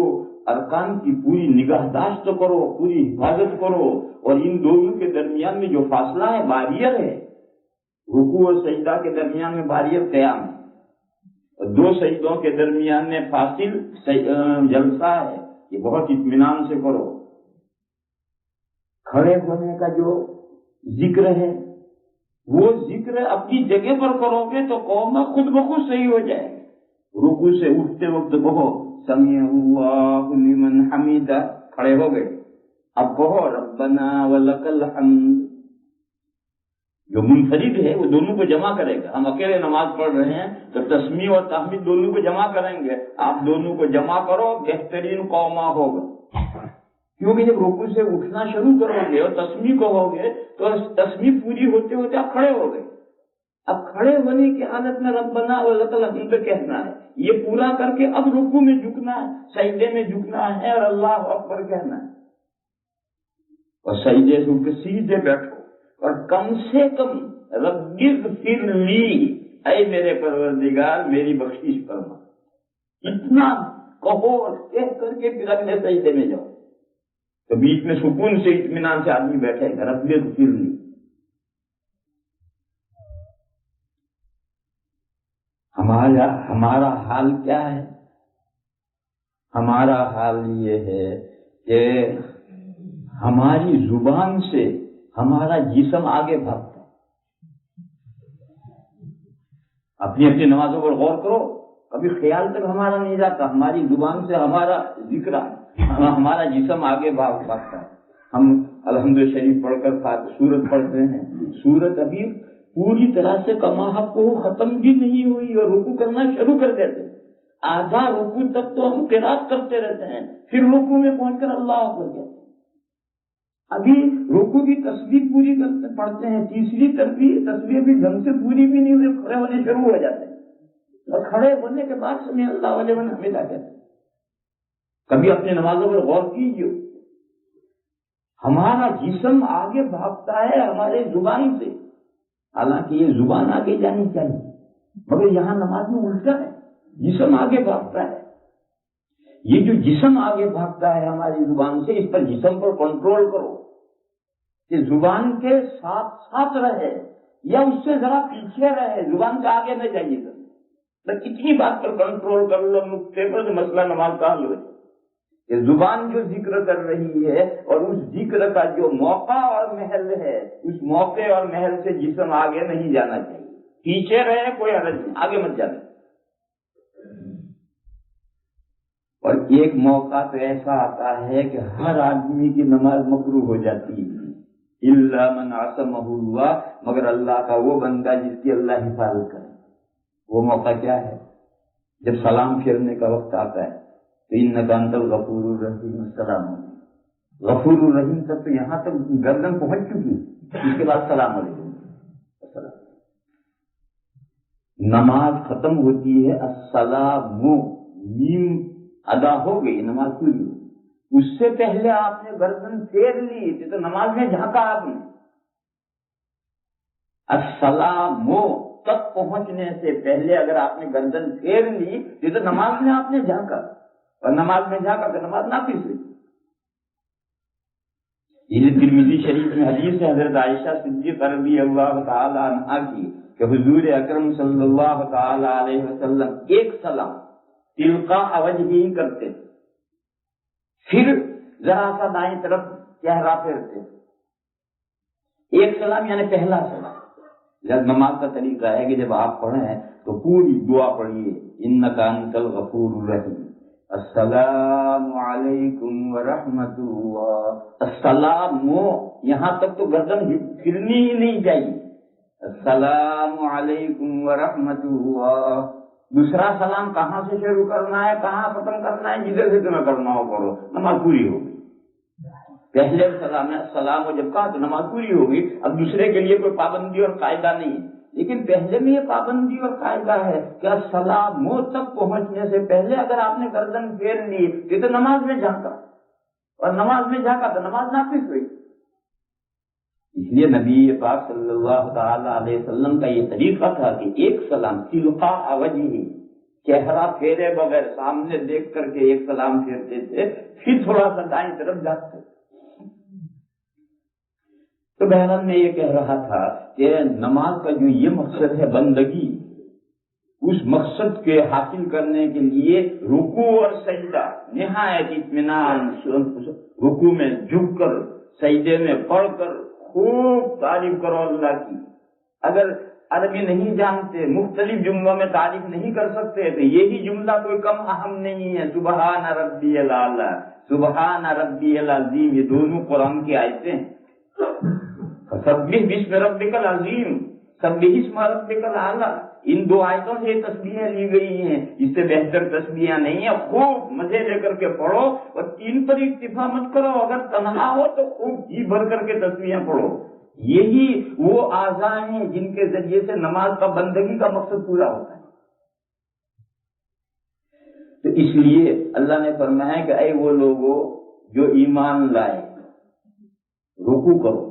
[SPEAKER 3] ارکان کی پوری نگہداشت کرو، پوری حفاظت کرو، اور ان دونوں کے درمیان میں جو فاصلہ ہے باریئر ہے، رکوع اور سجدہ کے درمیان میں باریئر قیام ہے، اور 2 سجدوں کے درمیان میں فاصل جلسہ ہے، یہ بہت اطمینان سے کرو۔ کھڑے ہونے کا جو ذکر ہے وہ ذکر اپنی جگہ پر کرو گے تو قوم خود بخود صحیح ہو جائے گی۔ رکوع سے اٹھتے وقت کہو سمیع اللہ لمن حمیدہ، کھڑے ہو گئے، اب کہو ربنا ولک الحمد۔ جو منفرد ہے وہ دونوں کو جمع کرے گا، ہم اکیلے نماز پڑھ رہے ہیں تو تسمیع اور تحمید دونوں کو جمع کریں گے، آپ دونوں کو جمع کرو، بہترین قوما ہوگا۔ کیونکہ جب رکوع سے اٹھنا شروع کرو گے اور تسمیع کہو گے تو تسمیع پوری ہوتے ہوتے آپ کھڑے ہو گئے، اب کھڑے ہونے کی حالت میں ربنا ولک الحمد کہنا ہے، یہ پورا کر کے اب رکوع میں جھکنا ہے، سجدے میں جھکنا ہے اور اللہ اکبر کہنا ہے، اور سجدے سے اٹھ کے سیدھے بیٹھو، اور کم سے کم رب اغفر لی، اے میرے پروردگار میری بخشش فرما، اتنا کہو اور کہہ کر کے پھر اگلے سجدے میں جاؤ، تو بیچ میں سکون سے اطمینان سے آدمی بیٹھے گا، رب اغفر لی۔ ہمارا حال کیا ہے؟ ہمارا حال یہ ہے کہ ہماری زبان سے ہمارا جسم آگے بھاگتا ہے۔ اپنی اپنی نمازوں پر غور کرو، کبھی خیال تک ہمارا نہیں جاتا، ہماری زبان سے ہمارا ذکر، ہمارا جسم آگے بھاگتا ہے۔ ہم الحمد شریف پڑھ کر سورت پڑھتے ہیں، سورت ابھی پوری طرح سے کما حق کو ختم بھی نہیں ہوئی اور رکوع کرنا شروع کر دیتے، آدھا رکوع تک تو ہم قرات کرتے رہتے ہیں، پھر رکوع میں پہنچ کر اللہ اکبر کہتے ہیں، ابھی رکوع کی تسبیح پوری کرتے پڑھتے ہیں، تیسری تسبیح بھی ڈھنگ سے پوری بھی نہیں ہوئی، کھڑے ہونے شروع ہو جاتے ہیں، اور کھڑے ہونے کے بعد سمع اللہ لمن حمدہ کہتے ہیں۔ کبھی اپنی نمازوں پر غور کیجیے، ہمارا جسم آگے بھاگتا ہے ہمارے زبان سے، حالانکہ یہ زبان آگے جانی چاہیے، مگر یہاں نماز میں الٹا ہے، جسم آگے بھاگتا ہے۔ یہ جو جسم آگے بھاگتا ہے ہماری زبان سے، اس پر جسم پر کنٹرول کرو، کہ زبان کے ساتھ ساتھ رہے یا اس سے ذرا پیچھے رہے، زبان کا آگے نہ جائیے گا. بس اتنی بات پر کنٹرول کر لو نقطے پر تو مسئلہ نماز کا حل ہو جائے. کہ زبان جو ذکر کر رہی ہے اور اس ذکر کا جو موقع اور محل ہے، اس موقع اور محل سے جسم آگے نہیں جانا چاہیے، پیچھے رہے کوئی حرج نہیں، آگے مت جانا. اور ایک موقع تو ایسا آتا ہے کہ ہر آدمی کی نماز مکروہ ہو جاتی ہے، الا من عصمہ اللہ، مگر اللہ کا وہ بندہ جس کی اللہ حفاظت کرے. وہ موقع کیا ہے؟ جب سلام پھیرنے کا وقت آتا ہے تو انک انت الغفور الرحیم، السلام علیکم. غفور الرحیم تک تو یہاں تک گردن پہنچ چکی، اس کے بعد سلام علیکم. السلام. نماز ختم ہوتی ہے السلام، میم ادا ہو گئی، نماز پوری ہو. اس سے پہلے آپ نے گردن پھیر لی تو نماز میں جھانکا آپ نے. السلام تک پہنچنے سے پہلے اگر آپ نے گردن پھیر لی تو نماز میں آپ نے جھانکا، اور نماز میں جھانکا تو نماز ناقص ہوئی. یہ ترمذی شریف میں حدیث ہے حضرت عائشہ صدیقہ رضی اللہ تعالی عنہا کی کہ حضور اکرم صلی اللہ تعالی علیہ وسلم ایک سلام تلقاء وجہ ہی کرتے، پھر ذرا سا دائیں طرف چہرہ پھیرتے. ایک سلام یعنی پہلا سلام. جب نماز کا طریقہ ہے کہ جب آپ پڑھیں تو پوری دعا پڑھیے، انک انت الغفور الرحیم، السلام علیکم ورحمۃ اللہ. السلام یہاں تک تو گردن پھرنی ہی نہیں چاہیے. السلام علیکم ورحمۃ اللہ. دوسرا سلام کہاں سے شروع کرنا ہے، کہاں ختم کرنا ہے، جدھر سے تمہیں کرنا ہو کرو، نماز پوری ہو گئی. پہلے سلام ہے السلام ہو جب کہا تو نماز پوری ہو گئی. اب دوسرے کے لیے کوئی پابندی اور قاعدہ نہیں ہے، لیکن پہلے میں یہ پابندی اور قاعدہ ہے کہ السلام تک پہنچنے سے پہلے اگر آپ نے گردن پھیر لی تو نماز میں جھانکا، اور نماز میں جھانکا تو نماز ناقص ہوئی. اس لیے نبی پاک صلی اللہ تعالی علیہ وسلم کا یہ طریقہ تھا کہ ایک سلام تلقاء وجہ، چہرہ پھیرے بغیر سامنے دیکھ کر کے ایک سلام پھیرتے تھے، پھر تھوڑا سا دائیں طرف جاتے. تو بہرحال میں یہ کہہ رہا تھا کہ نماز کا جو یہ مقصد ہے بندگی، اس مقصد کے حاصل کرنے کے لیے رکوع اور سجدہ نہایت اطمینان، رکوع میں جھک کر، سجدے میں پڑھ کر خوب تعریف کرو اللہ کی. اگر عربی نہیں جانتے، مختلف جملوں میں تعریف نہیں کر سکتے تو یہی جملہ کوئی کم اہم نہیں ہے. سبحان ربی الاعلی، سبحان ربی العظیم، یہ دونوں قرآن کی آیتیں ہیں. سبح باسم ربک العظیم، سبح اسم ربک الاعلی، ان دو آیتوں سے تسبیحیں لی گئی ہیں. اس سے بہتر تسبیحیں نہیں ہیں. خوب مزے لے کر کے پڑھو اور تین پر اکتفا مت کرو. اگر تنہا ہو تو خوب جی بھر کر کے تسبیحیں پڑھو. یہی وہ اعضاء ہیں جن کے ذریعے سے نماز کا بندگی کا مقصد پورا ہوتا ہے. تو اس لیے اللہ نے فرمایا کہ اے وہ لوگوں جو ایمان لائے، رکوع کرو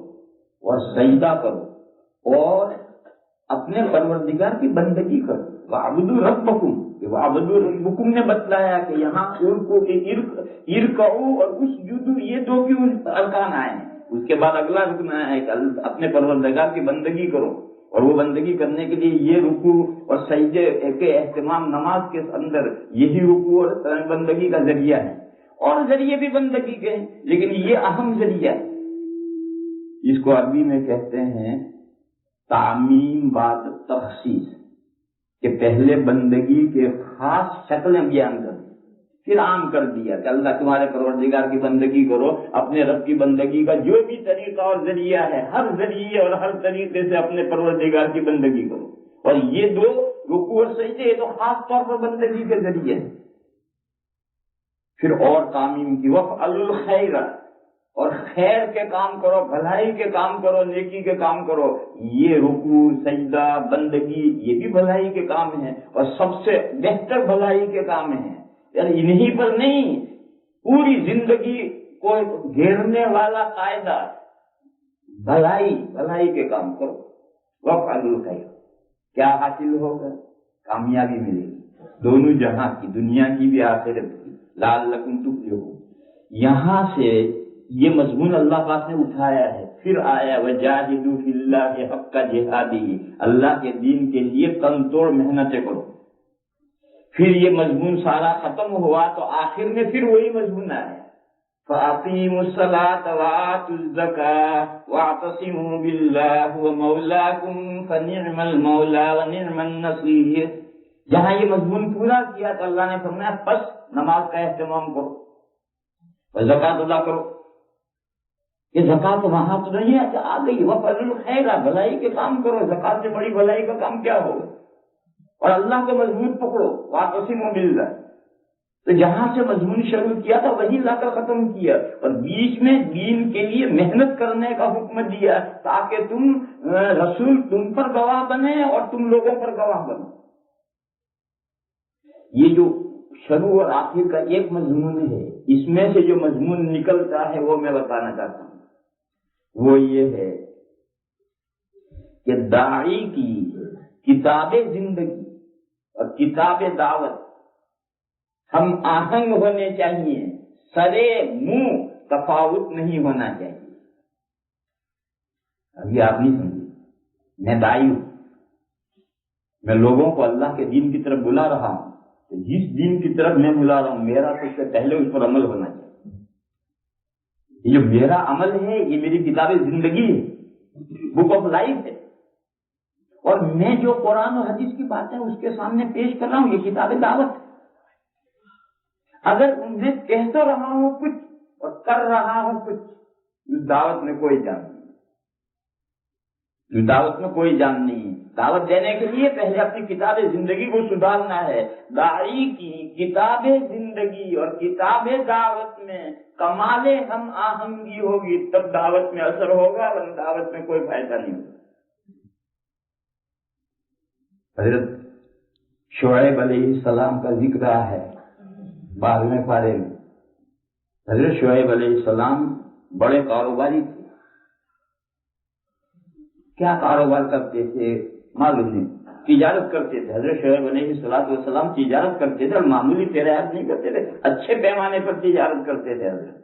[SPEAKER 3] اور سجدہ کرو اور اپنے پروردگار کی بندگی کرو. وَاعْبُدُوا رَبَّكُمْ، وَاعْبُدُوا رَبَّكُمْ نے بتلایا کہ یہاں ارکعوا اور اسجدوا، یہ دو کی ارکان آئے ہیں. اس کے بعد اگلا رکن آیا ہے کہ اپنے پروردگار کی بندگی کرو، اور وہ بندگی کرنے کے لیے یہ رکوع اور سجدے کے اہتمام نماز کے اندر، یہی رکوع اور بندگی کا ذریعہ ہے. اور ذریعے بھی بندگی کے ہیں لیکن یہ اہم ذریعہ ہے. اس کو عربی میں کہتے ہیں تعمیم بعد تخصیص، کہ پہلے بندگی کے خاص شکلیں بیان کر دی، پھر عام کر دیا کہ اللہ تمہارے پروردگار کی بندگی کرو. اپنے رب کی بندگی کا جو بھی طریقہ اور ذریعہ ہے، ہر ذریعے اور ہر طریقے سے اپنے پروردگار کی بندگی کرو. اور یہ دو رکوع اور سجدے یہ تو خاص طور پر بندگی کے ذریعے ہیں. پھر اور تعمیم کی وَافْعَلُوا الْخَيْرَ، اور خیر کے کام کرو، بھلائی کے کام کرو، نیکی کے کام کرو. یہ رکوع سجدہ بندگی یہ بھی بھلائی کے کام ہیں اور سب سے بہتر بھلائی کے کام ہیں. یعنی انہی پر نہیں، پوری زندگی کو گھیرنے والا قاعدہ بھلائی کے کام کرو. وَافْعَلُوا الْخَيْرَ، کیا حاصل ہوگا؟ کامیابی ملے گی، دونوں جہاں کی، دنیا کی بھی آخرت کی. لعلکم تفلحون. یہاں سے یہ مضمون اللہ پاک نے اٹھایا ہے. پھر آیا وجاہدوا فی اللہ حق جہادہ، اللہ کے دین کے لیے تن توڑ محنتیں کرو. پھر یہ مضمون سارا ختم ہوا تو آخر میں پھر وہی مضمون آیا فَأَقِيمُوا الصَّلَاةَ وَآتُوا الزَّكَاةَ وَاعْتَصِمُوا بِاللَّهِ هُوَ مَوْلَاكُمْ فَنِعْمَ الْمَوْلَى وَنِعْمَ النَّصِيرُ. جہاں یہ مضمون پورا کیا تو اللہ نے فرمایا بس نماز کا اہتمام کرو اور زکوٰۃ ادا کرو. یہ زکوٰۃ وہاں تو نہیں ہے کہ آ گئی وَفَعْلُوا الْخَيْرَ، بھلائی کے کام کرو. زکوٰۃ سے بڑی بھلائی کا کام کیا ہوگا؟ اور اللہ کو مضبوط پکڑو وَاعْتَصِمُوا بِاللَّهِ. تو جہاں سے مضمون شروع کیا تھا وہی لا کر ختم کیا، اور بیچ میں دین کے لیے محنت کرنے کا حکم دیا تاکہ تم رسول تم پر گواہ بنے اور تم لوگوں پر گواہ بنو. یہ جو شروع اور آخر کا ایک مضمون ہے، اس میں سے جو مضمون نکلتا ہے وہ میں بتانا چاہتا ہوں. وہ یہ ہے کہ داعی کی کتاب زندگی اور کتاب دعوت ہم آہنگ ہونے چاہیے، سرے منہ تفاوت نہیں ہونا چاہیے. ابھی آپ نہیں سمجھے، میں داعی ہوں، میں لوگوں کو اللہ کے دین کی طرف بلا رہا ہوں. تو جس دین کی طرف میں بلا رہا ہوں میرا سب سے پہلے اس پر عمل ہونا چاہیے. یہ جو میرا عمل ہے یہ میری کتاب زندگی ہے، بک آف لائف ہے. اور میں جو قرآن و حدیث کی باتیں اس کے سامنے پیش کر رہا ہوں یہ کتاب دعوت ہے. اگر میں کہہ تو رہا ہوں کچھ اور کر رہا ہوں کچھ، اس دعوت میں کوئی جان نہیں، اس دعوت میں کوئی جان نہیں. دعوت دینے کے لیے پہلے اپنی کتاب زندگی کو سدھارنا ہے. داعی کی کتاب زندگی اور کتاب دعوت میں کمال ہم آہنگی ہوگی تب دعوت میں اثر ہوگا، ورنہ دعوت میں کوئی فائدہ نہیں ہوگا. حضرت شعیب علیہ السلام کا ذکر ہے 12ویں پارے میں. حضرت شعیب علیہ السلام بڑے کاروباری تھے. کیا کاروبار کرتے تھے معلوم نہیں، تجارت کرتے تھے. حضرت شعیب علیہ السلام تجارت کرتے تھے اور معمولی تجارت نہیں کرتے تھے، اچھے پیمانے پر تجارت کرتے تھے. حضرت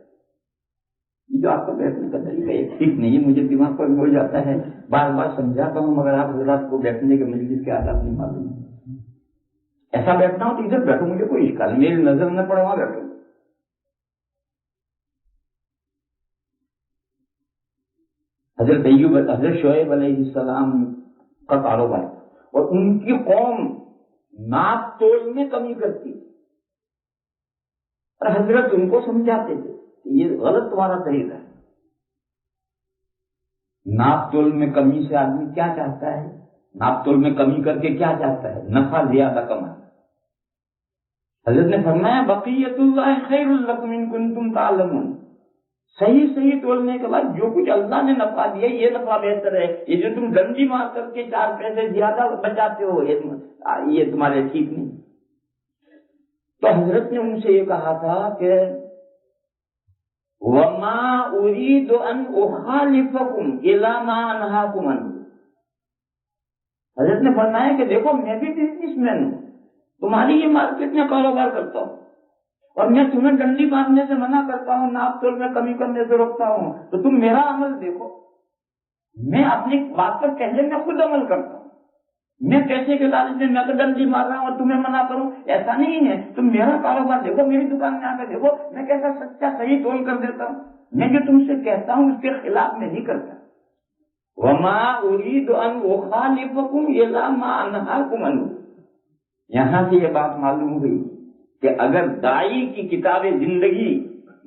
[SPEAKER 3] یہ جو آپ کا بیٹھنے کا طریقہ یہ ٹھیک نہیں ہے، مجھے دماغ پر ہو جاتا ہے، بار بار سمجھاتا ہوں مگر آپ حضرات کو بیٹھنے کے مجلس کے آداب نہیں معلوم. ایسا بیٹھنا ہو تو ادھر بیٹھو، مجھے کوئی اشکال نہیں، میری نظر نہ پڑے وہاں بیٹھو. حضرت شعیب علیہ السلام کا کاروبار اور ان کی قوم ناپ تول میں کمی کرتی اور حضرت ان کو سمجھاتے تھے کہ یہ غلط تمہارا طریقہ ہے. ناپ تول میں کمی سے آدمی کیا چاہتا ہے؟ ناپ تول میں کمی کر کے کیا چاہتا ہے؟ نفع زیادہ کمانا. حضرت نے فرمایا بقیت اللہ خیر لکم ان کنتم تعلمون. صحیح تولنے کے بعد جو کچھ اللہ نے نفع دیا یہ نفع بہتر ہے. یہ جو تم ڈنڈی مار کر کے 4 پیسے زیادہ بچاتے ہو یہ تمہارے ٹھیک نہیں. تو حضرت نے ان سے یہ کہا تھا کہ وما اريد ان اخالفكم الى ما انهاكم عنه. حضرت نے فرمایا کہ دیکھو میں بھی بزنس مین ہوں، تمہاری یہ مارکیٹ میں کاروبار کرتا ہوں اور میں تمہیں ڈنڈی مارنے سے منع کرتا ہوں، ناپ تول میں کمی کرنے سے روکتا ہوں. تو تم میرا عمل دیکھو، میں اپنی بات پر پہلے میں خود عمل کرتا ہوں. میں پیسے کے لالچ میں تو ڈنڈی مار رہا ہوں اور تمہیں منع کروں، ایسا نہیں ہے. تم میرا کاروبار دیکھو، میری دکان میں آ کے دیکھو میں کیسا سچا صحیح تول کر دیتا ہوں. میں جو تم سے کہتا ہوں اس کے خلاف میں نہیں کرتا. وما اريد ان اخالفكم الى ما انهاكم عنه. یہاں سے یہ بات معلوم ہوئی کہ اگر داعی کی کتاب زندگی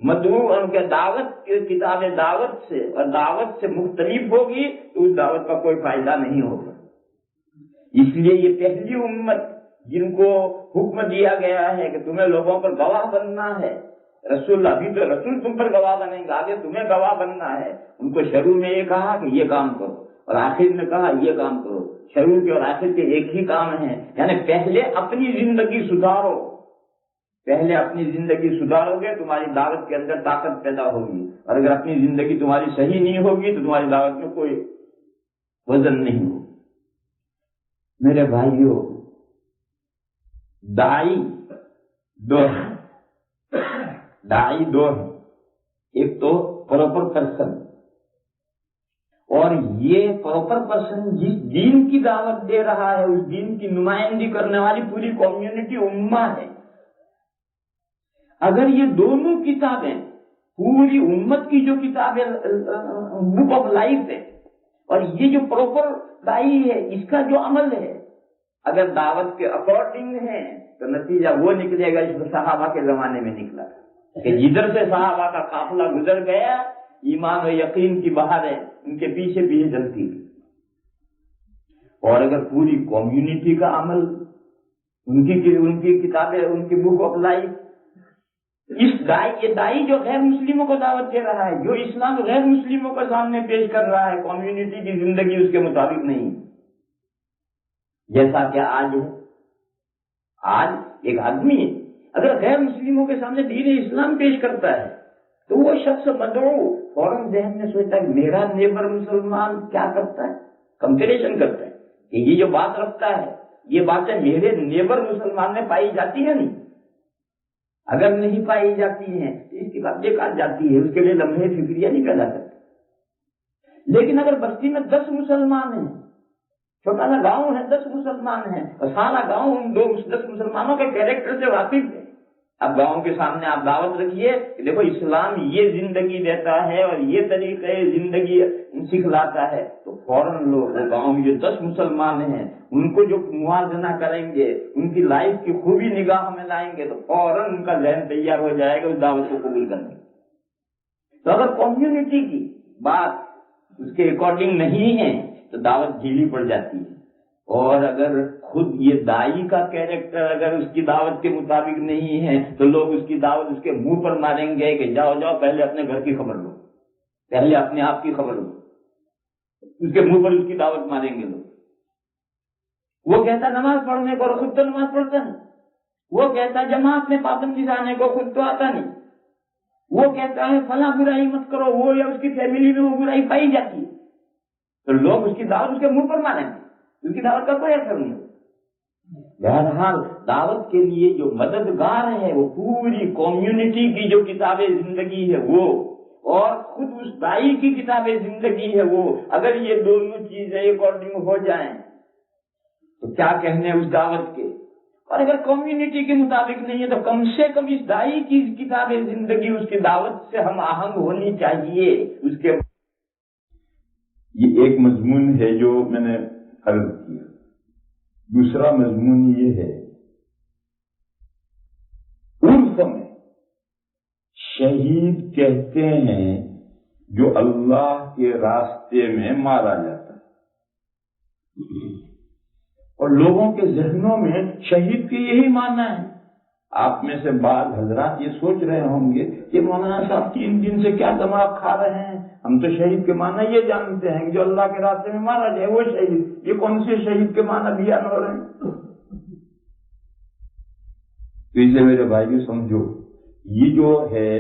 [SPEAKER 3] مدعو ان کے دعوت کی کتاب دعوت سے اور دعوت سے مختلف ہوگی تو اس دعوت کا کوئی فائدہ نہیں ہوگا. اس لیے یہ پہلی امت جن کو حکم دیا گیا ہے کہ تمہیں لوگوں پر گواہ بننا ہے، رسول ابھی تو رسول تم پر گواہ بنیں گے، آگے تمہیں گواہ بننا ہے. ان کو شروع میں یہ کہا کہ یہ کام کرو اور آخر میں کہا یہ کام کرو. شروع کے اور آخر کے ایک ہی کام ہے، یعنی پہلے اپنی زندگی سدھارو. پہلے اپنی زندگی سدھارو گے تمہاری دعوت کے اندر طاقت پیدا ہوگی، اور اگر اپنی زندگی تمہاری صحیح نہیں ہوگی تو تمہاری دعوت میں کوئی وزن نہیں ہوگا. میرے بھائیوں، داعی دو ہیں. ایک تو پراپر پرسن. اور یہ پراپر پرسن جس دین کی دعوت دے رہا ہے اس دین کی نمائندگی کرنے والی پوری کمیونٹی امہ ہے. اگر یہ دونوں کتابیں پوری امت کی جو کتاب ہے بک آف لائف ہے اور یہ جو پراپر دائی ہے اس کا جو عمل ہے اگر دعوت کے اکارڈنگ ہے تو نتیجہ وہ نکلے گا جو صحابہ کے زمانے میں نکلا کہ جدھر سے صحابہ کا قافلہ گزر گیا ایمان و یقین کی بہاریں ان کے پیچھے پیچھے چلتی. اور اگر پوری کمیونٹی کا عمل ان کی کتابیں ان کی بک آف لائف یہ دائی جو غیر مسلموں کو دعوت دے رہا ہے جو اسلام غیر مسلموں کے سامنے پیش کر رہا ہے کمیونٹی کی زندگی اس کے مطابق نہیں. جیسا کہ آج ایک آدمی اگر غیر مسلموں کے سامنے دین اسلام پیش کرتا ہے تو وہ شخص مدعو فوراً ذہن میں سوچتا ہے کہ میرا نیبر مسلمان کیا کرتا ہے, کمپیریشن کرتا ہے کہ یہ جو بات رکھتا ہے یہ باتیں میرے نیبر مسلمان میں پائی جاتی ہے نہیں. اگر نہیں پائی جاتی ہیں تو اس کی بات بیکار جاتی ہے, اس کے لیے لمحے فکریہ نہیں پیدا کرتے. لیکن اگر بستی میں 10 مسلمان ہیں, چھوٹا سا گاؤں ہے 10 مسلمان ہیں اور سارا گاؤں ان 10 مسلمانوں کے کیریکٹر سے واقف ہے, اب گاؤں کے سامنے آپ دعوت رکھیے کہ دیکھو اسلام یہ زندگی دیتا ہے اور یہ طریقے زندگی سکھلاتا ہے تو فوراً لوگ گاؤں میں جو 10 مسلمان ہیں ان کو جو موازنہ کریں گے ان کی لائف کی خوبی نگاہ میں لائیں گے تو فوراً ان کا ذہن تیار ہو جائے گا اس دعوت کو قبول کرنے. تو اگر کمیونٹی کی بات اس کے اکارڈنگ نہیں ہے تو دعوت ڈھیلی پڑ جاتی ہے. اور اگر خود یہ دائی کا کیریکٹر اگر اس کی دعوت کے مطابق نہیں ہے تو لوگ اس کی دعوت اس کے منہ پر ماریں گے کہ جاؤ پہلے اپنے گھر کی خبر لو, پہلے اپنے آپ کی خبر لو. اس کے منہ پر اس کی دعوت ماریں گے لوگ. وہ کہتا نماز پڑھنے کو اور خود تو نماز پڑھتا نہیں, وہ کہتا جماعت میں پابندی لانے کو خود تو آتا نہیں, وہ کہتا ہے فلاں برائی مت کرو, وہ یا اس کی فیملی میں وہ برائی پائی جاتی ہے تو لوگ اس کی دعوت اس کے منہ پر ماریں گے, اس کی دعوت کا کوئی اثر نہیں. بہرحال دعوت کے لیے جو مددگار ہے وہ پوری کمیونٹی کی جو کتاب زندگی ہے وہ اور خود اس دائی کی کتاب زندگی ہے وہ, اگر یہ دونوں چیزیں اکارڈنگ ہو جائیں تو کیا کہنے اس دعوت کے. اور اگر کمیونٹی کے مطابق نہیں ہے تو کم سے کم اس دائی کی کتاب زندگی اس کی دعوت سے ہم آہنگ ہونی چاہیے. اس کے یہ ایک مضمون ہے جو میں نے عرض کیا. دوسرا مضمون یہ ہے عرف میں شہید کہتے ہیں جو اللہ کے راستے میں مارا جاتا ہے اور لوگوں کے ذہنوں میں شہید کے یہی معنی ہے. آپ میں سے بعض حضرات یہ سوچ رہے ہوں گے کہ مولانا صاحب 3 دن سے کیا دماغ کھا رہے ہیں, ہم تو شہید کے معنی یہ جانتے ہیں کہ جو اللہ کے راستے میں مارا جائے وہ شہید. یہ کون سے شہید کے معنی بیان ہو رہے ہیں؟ تو اسے میرے بھائی سمجھو, یہ جو ہے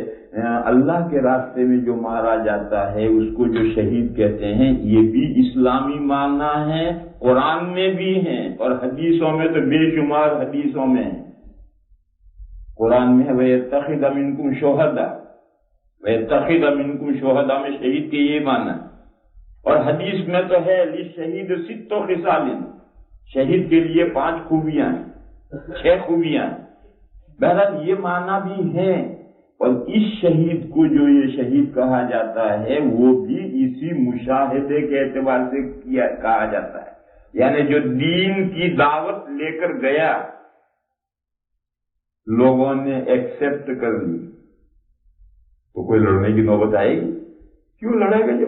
[SPEAKER 3] اللہ کے راستے میں جو مارا جاتا ہے اس کو جو شہید کہتے ہیں یہ بھی اسلامی معنی ہے, قرآن میں بھی ہیں اور حدیثوں میں تو بے شمار حدیثوں میں ہیں. قرآن میں ہے وَيَتَّخِذَ مِنْكُمْ شُهَدَاءَ, وَيَتَّخِذَ مِنْكُمْ شُهَدَاء میں شہید کے یہ معنی, اور حدیث میں تو ہے لِلشَّهِيدِ 6 خِصَالٍ, شہید کے لیے 5 خوبیاں ہیں, 6 خوبیاں ہیں. بہرحال یہ معنی بھی ہے اور اس شہید کو جو یہ شہید کہا جاتا ہے وہ بھی اسی مشاہدے کے اعتبار سے کہا جاتا ہے, یعنی جو دین کی دعوت لے کر گیا لوگوں نے ایکسپٹ کر لی تو کوئی لڑنے کی نوبت آئے گی؟ کیوں لڑے گا جو؟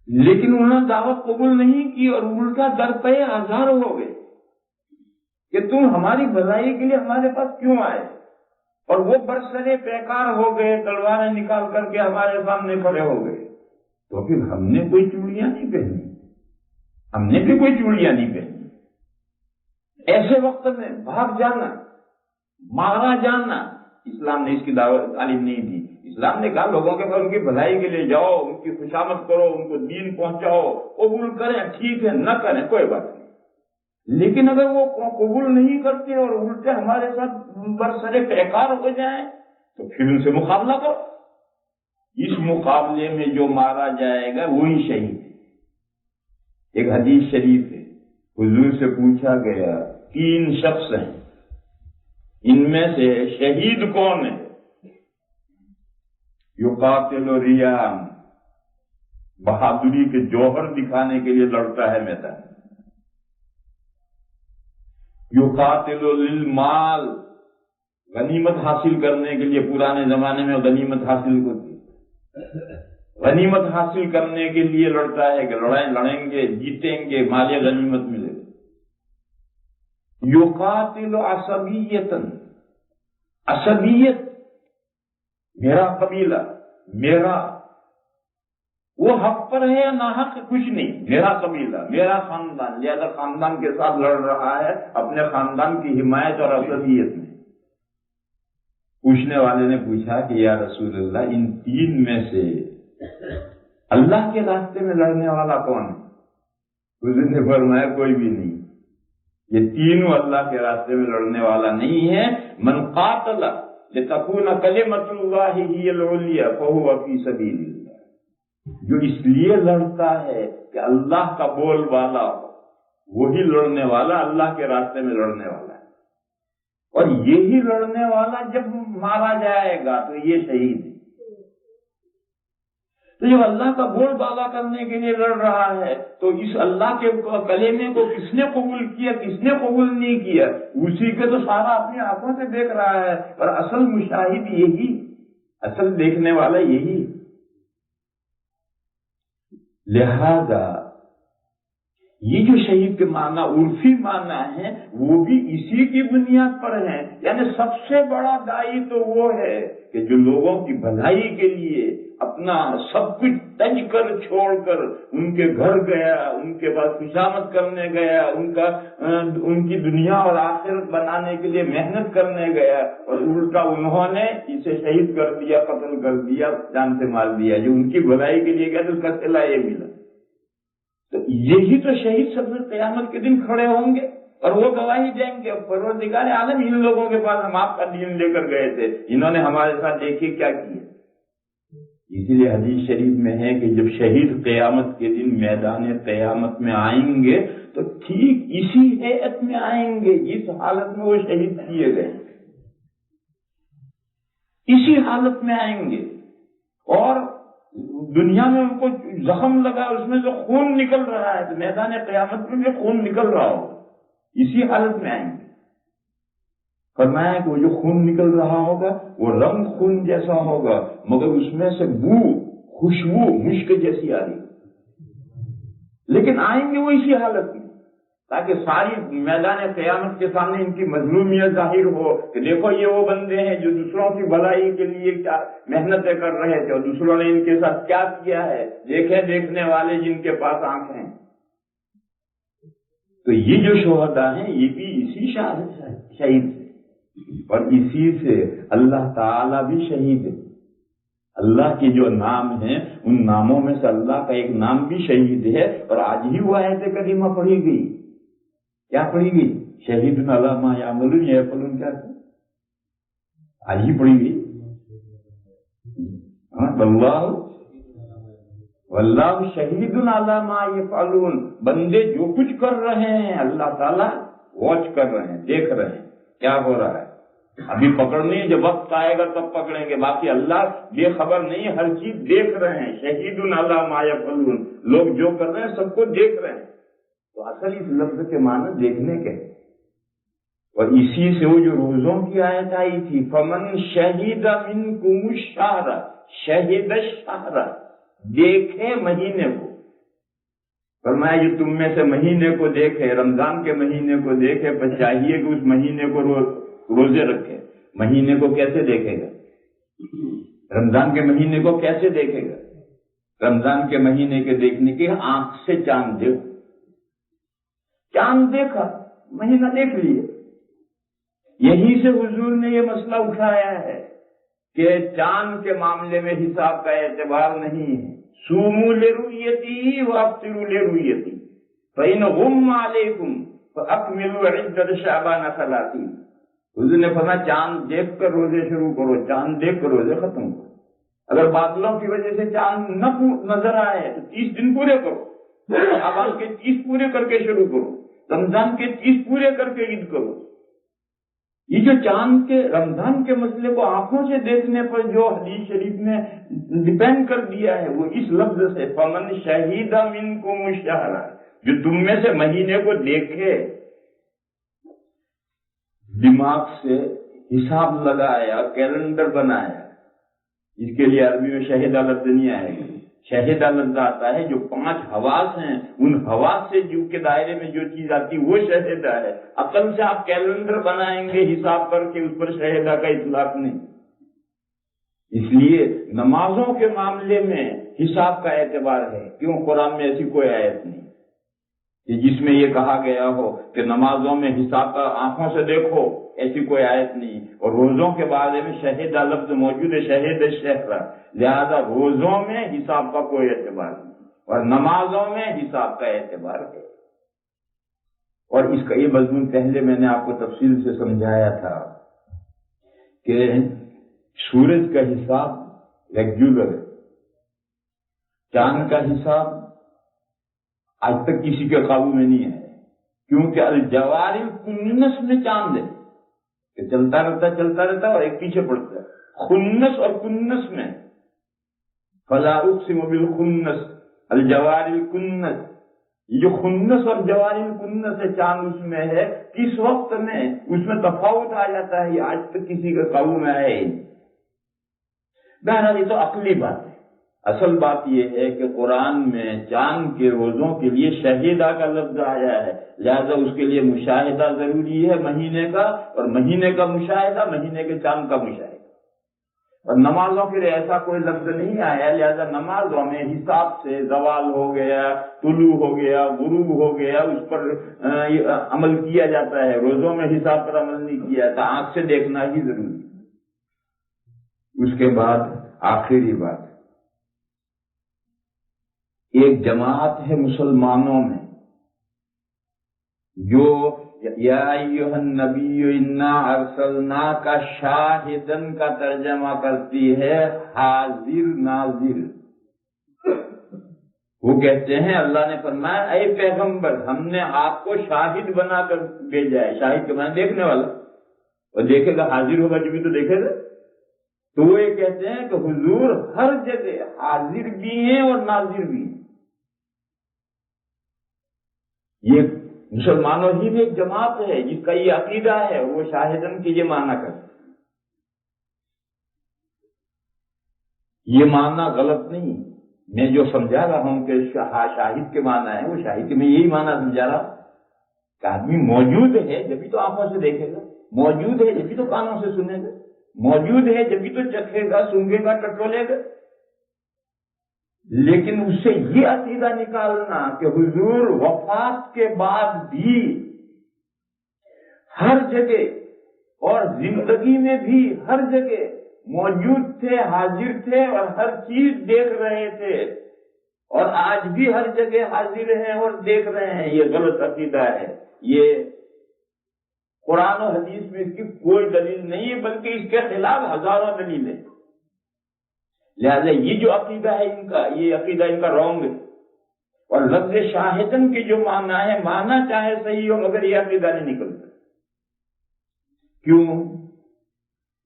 [SPEAKER 3] لیکن انہوں نے دعوت قبول نہیں کی اور الٹا در پہ آزار ہو گئے کہ تم ہماری بھلائی کے لیے ہمارے پاس کیوں آئے, اور وہ برسرے بیکار ہو گئے, تلواریں نکال کر کے ہمارے سامنے کھڑے ہو گئے. تو پھر ہم نے کوئی چوڑیاں نہیں پہنی, ہم نے بھی کوئی چوڑیاں نہیں پہنی. ایسے وقت میں بھاگ جانا, مارا جانا, اسلام نے اس کی دعوت تعلیم نہیں دی. اسلام نے کہا لوگوں کے پاس ان کی بھلائی کے لیے جاؤ, ان کی خوشامد کرو, ان کو دین پہنچاؤ, قبول کریں ٹھیک ہے, نہ کریں کوئی بات نہیں. لیکن اگر وہ قبول نہیں کرتے اور الٹے ہمارے ساتھ برسرے بیکار ہو جائیں تو پھر ان سے مقابلہ کرو. اس مقابلے میں جو مارا جائے گا وہی شہید ہے. ایک حدیث شریف ہے، حضور سے پوچھا گیا 3 شخص ہیں، ان میں سے شہید کون ہے؟ یقاتل ریاء، بہادری کے جوہر دکھانے کے لیے لڑتا ہے میدان. یقاتل للمال، غنیمت حاصل کرنے کے لیے. پرانے زمانے میں غنیمت حاصل ہوتی، غنیمت حاصل کرنے کے لیے لڑتا ہے کہ لڑیں گے، جیتیں گے، مال غنیمت ملے گا. یقاتل عصبیتاً، عصبیت، میرا قبیلہ، میرا، وہ حق پر ہے یا ناحق کچھ نہیں، میرا قبیلہ، میرا خاندان، لہذا خاندان کے ساتھ لڑ رہا ہے اپنے خاندان کی حمایت اور عصبیت میں. پوچھنے والے نے پوچھا کہ یا رسول اللہ، ان 3 میں سے اللہ کے راستے میں لڑنے والا کون ہے؟ حضور نے فرمایا کوئی بھی نہیں. یہ تینوں اللہ کے راستے میں لڑنے والا نہیں ہے. من قاتل لتکون کلمۃ اللہ ہی العلیٰ فہو فی سبیل اللہ، جو اس لیے لڑتا ہے کہ اللہ کا بول بالا ہو، وہی لڑنے والا اللہ کے راستے میں لڑنے والا ہے. اور یہی لڑنے والا جب مارا جائے گا تو یہ شہید ہے. تو جب اللہ کا بول بالا کرنے کے لیے لڑ رہا ہے تو اس اللہ کے کلمے کو کس نے قبول کیا، کس نے قبول نہیں کیا، اسی کے تو سارا اپنی آنکھوں سے دیکھ رہا ہے. اور اصل مشاہد یہی، اصل دیکھنے والا یہی. لہذا یہ جو شہید کے معنی عرفی معنی ہیں وہ بھی اسی کی بنیاد پر ہیں. یعنی سب سے بڑا داعی تو وہ ہے کہ جو لوگوں کی بھلائی کے لیے اپنا سب کچھ تج کر چھوڑ کر ان کے گھر گیا، ان کے پاس خوشامد کرنے گیا، ان کی دنیا اور آخرت بنانے کے لیے محنت کرنے گیا، اور الٹا انہوں نے اسے شہید کر دیا، قتل کر دیا، جان سے مار دیا. جو ان کی بھلائی کے لیے گیا تو اس کا صلہ یہ ملا. تو یہی تو شہید سب سے قیامت کے دن کھڑے ہوں گے اور وہ گواہی دیں گے، پروردگار عالم ان لوگوں کے پاس ہم آپ کا دین لے کر گئے تھے، انہوں نے ہمارے ساتھ دیکھیے کیا کیا. اسی لیے حدیث شریف میں ہے کہ جب شہید قیامت کے دن میدان قیامت میں آئیں گے تو ٹھیک اسی ہیئت میں آئیں گے جس حالت میں وہ شہید کیے گئے، اسی حالت میں آئیں گے. اور دنیا میں ان کو زخم لگا، اس میں سے خون نکل رہا ہے، تو میدان قیامت میں بھی خون نکل رہا ہوگا، اسی حالت میں آئیں گے. فرمایا کہ وہ جو خون نکل رہا ہوگا وہ رنگ خون جیسا ہوگا، مگر اس میں سے بو، خوشبو مشک جیسی آ رہی، لیکن آئیں گے وہ اسی حالت میں، تاکہ ساری میدان قیامت کے سامنے ان کی مظلومیت ظاہر ہو کہ دیکھو یہ وہ بندے ہیں جو دوسروں کی بھلائی کے لیے کیا محنتیں کر رہے تھے اور دوسروں نے ان کے ساتھ کیا کیا ہے، دیکھیں دیکھنے والے جن کے پاس آنکھیں ہیں. تو یہ جو شہداء ہیں یہ بھی اسی شہید سے، اور اسی سے اللہ تعالیٰ بھی شہید ہے. اللہ کے جو نام ہیں ان ناموں میں سے اللہ کا ایک نام بھی شہید ہے. اور آج ہی وہ آیت کریمہ پڑھی گئی، کیا پڑھی گئی؟ شہید علی ما یعملون یعملون، کیا آج ہی پڑھی گئی. واللہ شہید علی ما یفعلون، بندے جو کچھ کر رہے ہیں اللہ تعالیٰ واچ کر رہے ہیں، دیکھ رہے ہیں کیا ہو رہا ہے. ابھی پکڑنے جب وقت آئے گا تب پکڑیں گے، باقی اللہ بے خبر نہیں، ہر چیز دیکھ رہے ہیں. شہید علی ما یفعلون، لوگ جو کر رہے ہیں سب کو دیکھ رہے ہیں. تو اصل اس لفظ کے معنی دیکھنے کے، اور اسی سے وہ جو روزوں کی آیت آئی تھی فمن شہید منکم الشہر، شہید الشہر، دیکھے مہینے کو. فرمایا جو تم میں سے مہینے کو دیکھے، رمضان کے مہینے کو دیکھے، پس چاہیے کہ اس مہینے کو روزے رکھے. مہینے کو کیسے دیکھے گا؟ رمضان کے مہینے کو کیسے دیکھے گا؟ رمضان کے مہینے کے دیکھنے کی آنکھ سے چاند دیکھو. چاند دیکھا، مہینہ دیکھ لیے. یہی سے حضور نے یہ مسئلہ اٹھایا ہے کہ چاند کے معاملے میں حساب کا اعتبار نہیں ہے. صوموا لرؤيته وافطروا لرؤيته فإن غم عليكم فأكملوا عدة شعبان 30. حضور نے فرمایا چاند دیکھ کر روزے شروع کرو، چاند دیکھ کر روزے ختم کرو۔ اگر بادلوں کی وجہ سے چاند نہ نظر آئے تو 30 دن پورے کرو، شعبان کے 30 پورے کر کے شروع کرو، رمضان کے 30 پورے کر کے عید کرو۔ یہ جو چاند کے رمضان کے مسئلے کو آنکھوں سے دیکھنے پر جو حدیث شریف نے ڈیپینڈ کر دیا ہے وہ اس لفظ سے فمن شہید منکم الشہر، جو تم میں سے مہینے کو دیکھے، دماغ سے حساب لگایا، کیلنڈر بنایا۔ اس کے لیے عربی میں شہیدہ لفظ نہیں آئے گا، شہیدہ لفظ آتا ہے جو 5 حواس ہیں، ان حواس سے جو کے دائرے میں جو چیز آتی وہ شہیدہ ہے۔ عقل سے آپ کیلنڈر بنائیں گے حساب کر کے، اس پر شہیدہ کا اطلاق نہیں۔ اس لیے نمازوں کے معاملے میں حساب کا اعتبار ہے، کیوں قرآن میں ایسی کوئی آیت نہیں کہ جس میں یہ کہا گیا ہو کہ نمازوں میں حساب کا آنکھوں سے دیکھو، ایسی کوئی آیت نہیں۔ اور روزوں کے بارے میں شہیدہ لفظ موجود ہے، شہید شہر، لہذا روزوں میں حساب کا کوئی اعتبار نہیں اور نمازوں میں حساب کا اعتبار ہے۔ اور اس کا یہ مضمون پہلے میں نے آپ کو تفصیل سے سمجھایا تھا کہ سورج کا حساب ریگولر ہے، چاند کا حساب آج تک کسی کے قابو میں نہیں ہے، کیونکہ الجوار الکنس میں چاند ہے کہ چلتا رہتا اور ایک پیچھے پڑتا ہے۔ خنس اور کنس میں فلا اقسم بالخنس الجوار الکنس، یہ جو خنس اور جوار الکنس ہے چاند اس میں ہے، کس وقت میں اس میں تفاوت آ جاتا ہے، یہ آج تک کسی کے قابو میں آیا ہی نہیں۔ بہرحال یہ تو عقلی بات ہے، اصل بات یہ ہے کہ قرآن میں چاند کے روزوں کے لیے شہیدہ کا لفظ آیا ہے، لہذا اس کے لیے مشاہدہ ضروری ہے مہینے کا، اور مہینے کا مشاہدہ مہینے کے چاند کا مشاہدہ۔ اور نمازوں کے لیے ایسا کوئی لفظ نہیں آیا، لہذا نمازوں میں حساب سے زوال ہو گیا، طلوع ہو گیا، غروب ہو گیا، اس پر عمل کیا جاتا ہے۔ روزوں میں حساب پر عمل نہیں کیا جاتا، آنکھ سے دیکھنا ہی ضروری ہے۔ اس کے بعد آخری بات، ایک جماعت ہے مسلمانوں میں جو یا ایھا النبی انا ارسلناک شاہدن کا ترجمہ کرتی ہے حاضر ناظر۔ وہ کہتے ہیں اللہ نے فرمایا اے پیغمبر ہم نے آپ کو شاہد بنا کر بھیجا ہے، شاہد کے معنی دیکھنے والا، اور دیکھے گا حاضر ہوگا جو بھی تو دیکھے گا۔ تو وہ یہ کہتے ہیں کہ حضور ہر جگہ حاضر بھی ہیں اور ناظر بھی ہیں۔ یہ مسلمانوں ہی میں ایک جماعت ہے جس کا یہ عقیدہ ہے، وہ شاہدن کے یہ معنی کرتے ہیں۔ یہ معنی غلط نہیں، میں جو سمجھا رہا ہوں کہ شاہد کے معنی ہے، وہ شاہد کے میں یہی معنی سمجھا رہا ہوں کہ آدمی موجود ہے جبھی تو آنکھوں سے دیکھے گا، موجود ہے جبھی تو کانوں سے سنے گا، موجود ہے جبھی تو چکھے گا، سونگے گا، ٹٹولے گا۔ لیکن اس سے یہ عقیدہ نکالنا کہ حضور وفات کے بعد بھی ہر جگہ اور زندگی میں بھی ہر جگہ موجود تھے، حاضر تھے اور ہر چیز دیکھ رہے تھے، اور آج بھی ہر جگہ حاضر ہیں اور دیکھ رہے ہیں، یہ غلط عقیدہ ہے۔ یہ قرآن و حدیث میں اس کی کوئی دلیل نہیں ہے، بلکہ اس کے خلاف ہزاروں دلیلیں۔ لہذا یہ جو عقیدہ ہے ان کا، یہ عقیدہ ان کا رونگ ہے۔ اور لفظ شاہدن کے جو معنی ہے، معنی چاہے صحیح ہو مگر یہ عقیدہ نہیں نکلتا۔ کیوں؟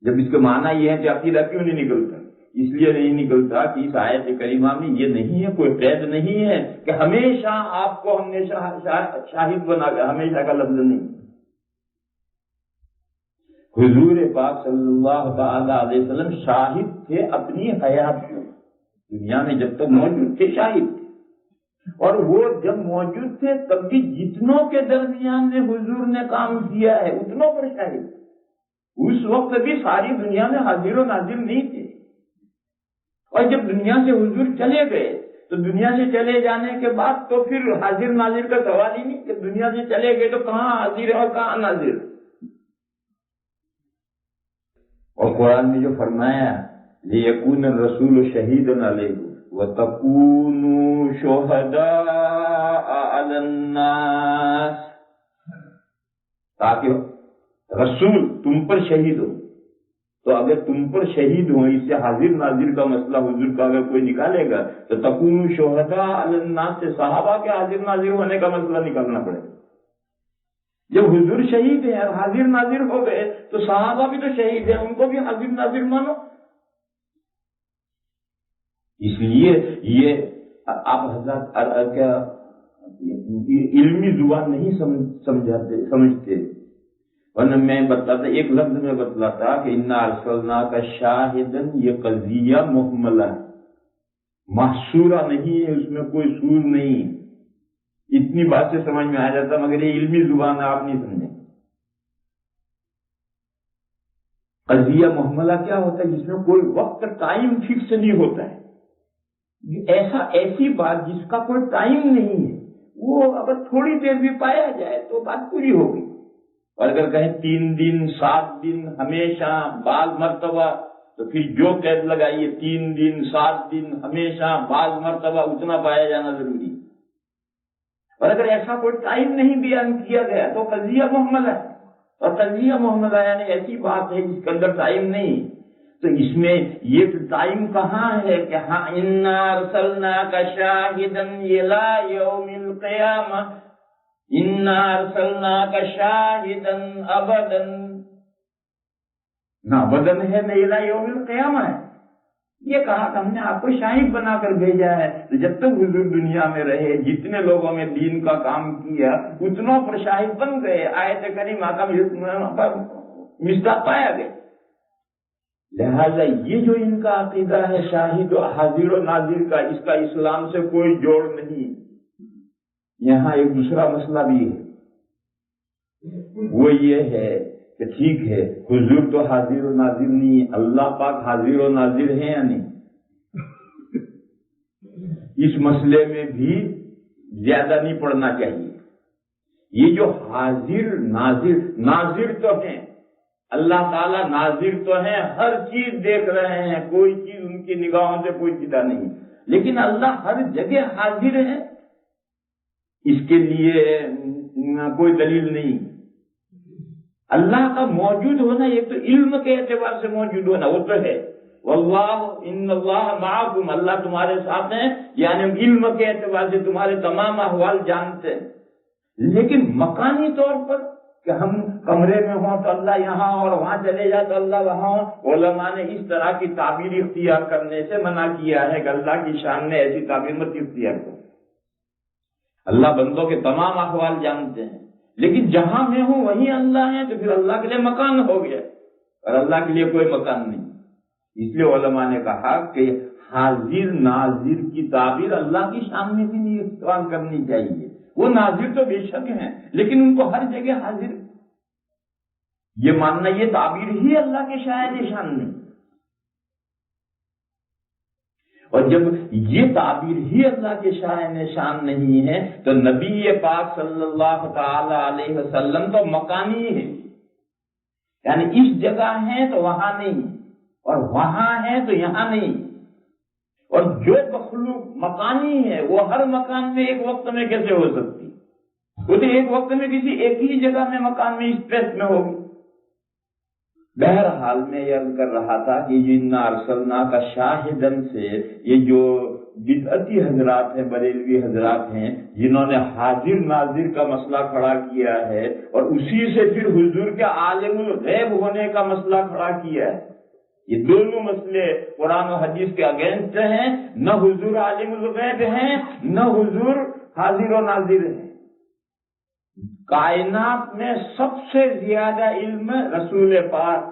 [SPEAKER 3] جب اس کا معنی یہ ہے کہ عقیدہ کیوں نہیں نکلتا؟ اس لیے نہیں نکلتا کہ اس آیت کریمہ میں یہ نہیں ہے، کوئی قید نہیں ہے کہ ہمیشہ آپ کو ہمیشہ شاہد بنا کر، ہمیشہ کا لفظ نہیں۔ حضور پاک صلی اللہ تعالی علیہ وسلم شاہد تھے اپنی حیات میں، دنیا میں جب تک موجود تھے شاہد تھے، اور وہ جب موجود تھے تب بھی جتنوں کے درمیان میں حضور نے کام کیا ہے اتنوں پر شاہد تھے۔ اس وقت بھی ساری دنیا میں حاضر و ناظر نہیں تھے، اور جب دنیا سے حضور چلے گئے تو دنیا سے چلے جانے کے بعد تو پھر حاضر ناظر کا سوال ہی نہیں کہ دنیا سے چلے گئے تو کہاں حاضر ہے اور کہاں ناظر ہے۔ اور قرآن میں جو فرمایا لِيَكُونَ الرَّسُولُ شَهِيدًا عَلَيْكُمْ وَتَكُونُوا شُهَدَاءَ عَلَى النَّاسِ، تاکہ رسول تم پر شہید ہو، تو اگر تم پر شہید ہو، اس سے حاضر ناظر کا مسئلہ حضور کا اگر کوئی نکالے گا تو تکونوا شہداء علی الناس سے صحابہ کے حاضر ناظر ہونے کا مسئلہ نکالنا پڑے گا۔ جب حضور شہید ہیں اور حاضر ناظر ہو گئے تو صحابہ بھی تو شہید ہیں، ان کو بھی حاضر ناظر مانو۔ اس لیے یہ آپ حضرات کیا علمی زبان نہیں سمجھتے، ورنہ میں بتلاتا ایک لفظ میں بتلاتا کہ انا ارسلناک شاہدن، یہ قضیہ محملہ ہے، محصورہ نہیں ہے، اس میں کوئی سور نہیں۔ اتنی بات سے سمجھ میں آ جاتا، مگر یہ علمی زبان آپ نہیں سمجھیں۔ قضیہ محملہ کیا ہوتا ہے؟ جس میں کوئی وقت ٹائم فکس نہیں ہوتا ہے، ایسی بات جس کا کوئی ٹائم نہیں ہے، وہ اگر تھوڑی دیر بھی پایا جائے تو بات پوری ہوگی، اور اگر کہیں 3 دن 7 دن ہمیشہ بعض مرتبہ، تو پھر جو قید لگائیے 3 دن 7 دن ہمیشہ بعض مرتبہ اتنا پایا جانا ضروری ہے۔ اور اگر ایسا کوئی ٹائم نہیں بیان کیا گیا تو قضیہ محملہ ہے، اور قضیہ محملہ یعنی ایسی بات ہے جس کے اندر ٹائم نہیں۔ تو اس میں یہ ٹائم کہاں ہے کہ ہاں انا ارسلناک شاہدا الی یوم القیامہ، انا ارسلناک شاہدا ابدا، نہ ابدا ہے نہ الی یوم القیامہ ہے۔ یہ کہا کہ ہم نے آپ کو شاہد بنا کر بھیجا ہے، تو جب تک حضور دنیا میں رہے جتنے لوگوں میں دین کا کام کیا اتنوں پر شاہد بن گئے، آیت کریمہ کا مصداق پایا گیا۔ لہذا یہ جو ان کا عقیدہ ہے شاہد و حاضر و ناظر کا، اس کا اسلام سے کوئی جوڑ نہیں۔ یہاں ایک دوسرا مسئلہ بھی ہے، وہ یہ ہے کہ ٹھیک ہے حضور تو حاضر و ناظر نہیں، اللہ پاک حاضر و ناظر ہیں یا نہیں؟ اس مسئلے میں بھی زیادہ نہیں پڑھنا چاہیے۔ یہ جو حاضر ناظر تو ہیں، اللہ تعالیٰ ناظر تو ہیں، ہر چیز دیکھ رہے ہیں، کوئی چیز ان کی نگاہوں سے کوئی جدا نہیں، لیکن اللہ ہر جگہ حاضر ہے، اس کے لیے کوئی دلیل نہیں۔ اللہ کا موجود ہونا ایک تو علم کے اعتبار سے موجود ہونا وہ تو ہے، واللہ ان اللہ معکم، اللہ تمہارے ساتھ ہیں، یعنی علم کے اعتبار سے تمہارے تمام احوال جانتے ہیں۔ لیکن مکانی طور پر کہ ہم کمرے میں ہوں تو اللہ یہاں اور وہاں چلے جائے تو اللہ وہاں، علماء نے اس طرح کی تعبیر اختیار کرنے سے منع کیا ہے کہ اللہ کی شان میں ایسی تعبیر مت اختیار کرو۔ اللہ بندوں کے تمام احوال جانتے ہیں، لیکن جہاں میں ہوں وہیں اللہ ہے، تو پھر اللہ کے لیے مکان ہو گیا اور اللہ کے لیے کوئی مکان نہیں۔ اس لیے علماء نے کہا کہ حاضر ناظر کی تعبیر اللہ کی شان میں بھی نہیں استعمال کرنی چاہیے۔ وہ ناظر تو بے شک ہیں، لیکن ان کو ہر جگہ حاضر یہ ماننا، یہ تعبیر ہی اللہ کے شاید شان نہیں۔ اور جب یہ تعبیر ہی اللہ کے شان نہیں ہے تو نبی پاک صلی اللہ تعالی علیہ وسلم تو مکانی ہے، یعنی اس جگہ ہے تو وہاں نہیں، اور وہاں ہے تو یہاں نہیں۔ اور جو مخلوق مکانی ہے وہ ہر مکان میں ایک وقت میں کیسے ہو سکتی؟ وہ تو ایک وقت میں کسی ایک ہی جگہ میں مکان میں اسپیس میں ہوگی۔ بہرحال میں یہ کر رہا تھا کہ انا ارسلناک شاہدن سے یہ جو بدعتی حضرات ہیں، بریلوی حضرات ہیں، جنہوں نے حاضر ناظر کا مسئلہ کھڑا کیا ہے اور اسی سے پھر حضور کے عالم الغیب ہونے کا مسئلہ کھڑا کیا ہے، یہ دونوں مسئلے قرآن و حدیث کے اگینسٹ ہیں۔ نہ حضور عالم الغیب ہیں، نہ حضور حاضر و ناظر ہیں۔ کائنات میں سب سے زیادہ علم رسول پاک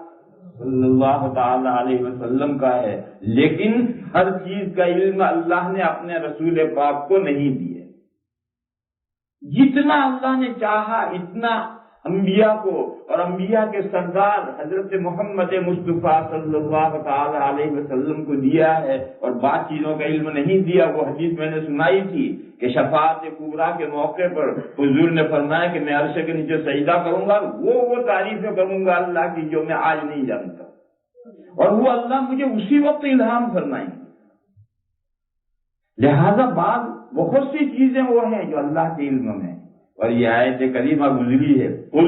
[SPEAKER 3] صلی اللہ تعالی علیہ وسلم کا ہے، لیکن ہر چیز کا علم اللہ نے اپنے رسول پاک کو نہیں دیا۔ جتنا اللہ نے چاہا اتنا انبیاء کو اور انبیاء کے سردار حضرت محمد مصطفیٰ صلی اللہ تعالی علیہ وسلم کو دیا ہے، اور بعض چیزوں کا علم نہیں دیا۔ وہ حدیث میں نے سنائی تھی کہ شفاعت کبریٰ کے موقع پر حضور نے فرمایا کہ میں عرش کے نیچے سجدہ کروں گا، وہ تعریفیں کروں گا اللہ کی جو میں آج نہیں جانتا، اور وہ اللہ مجھے اسی وقت الہام فرمائیں گے۔ لہذا بعض بہت سی چیزیں وہ ہیں جو اللہ کے علم میں، اور یہ آیت کریمہ گزری ہے، قل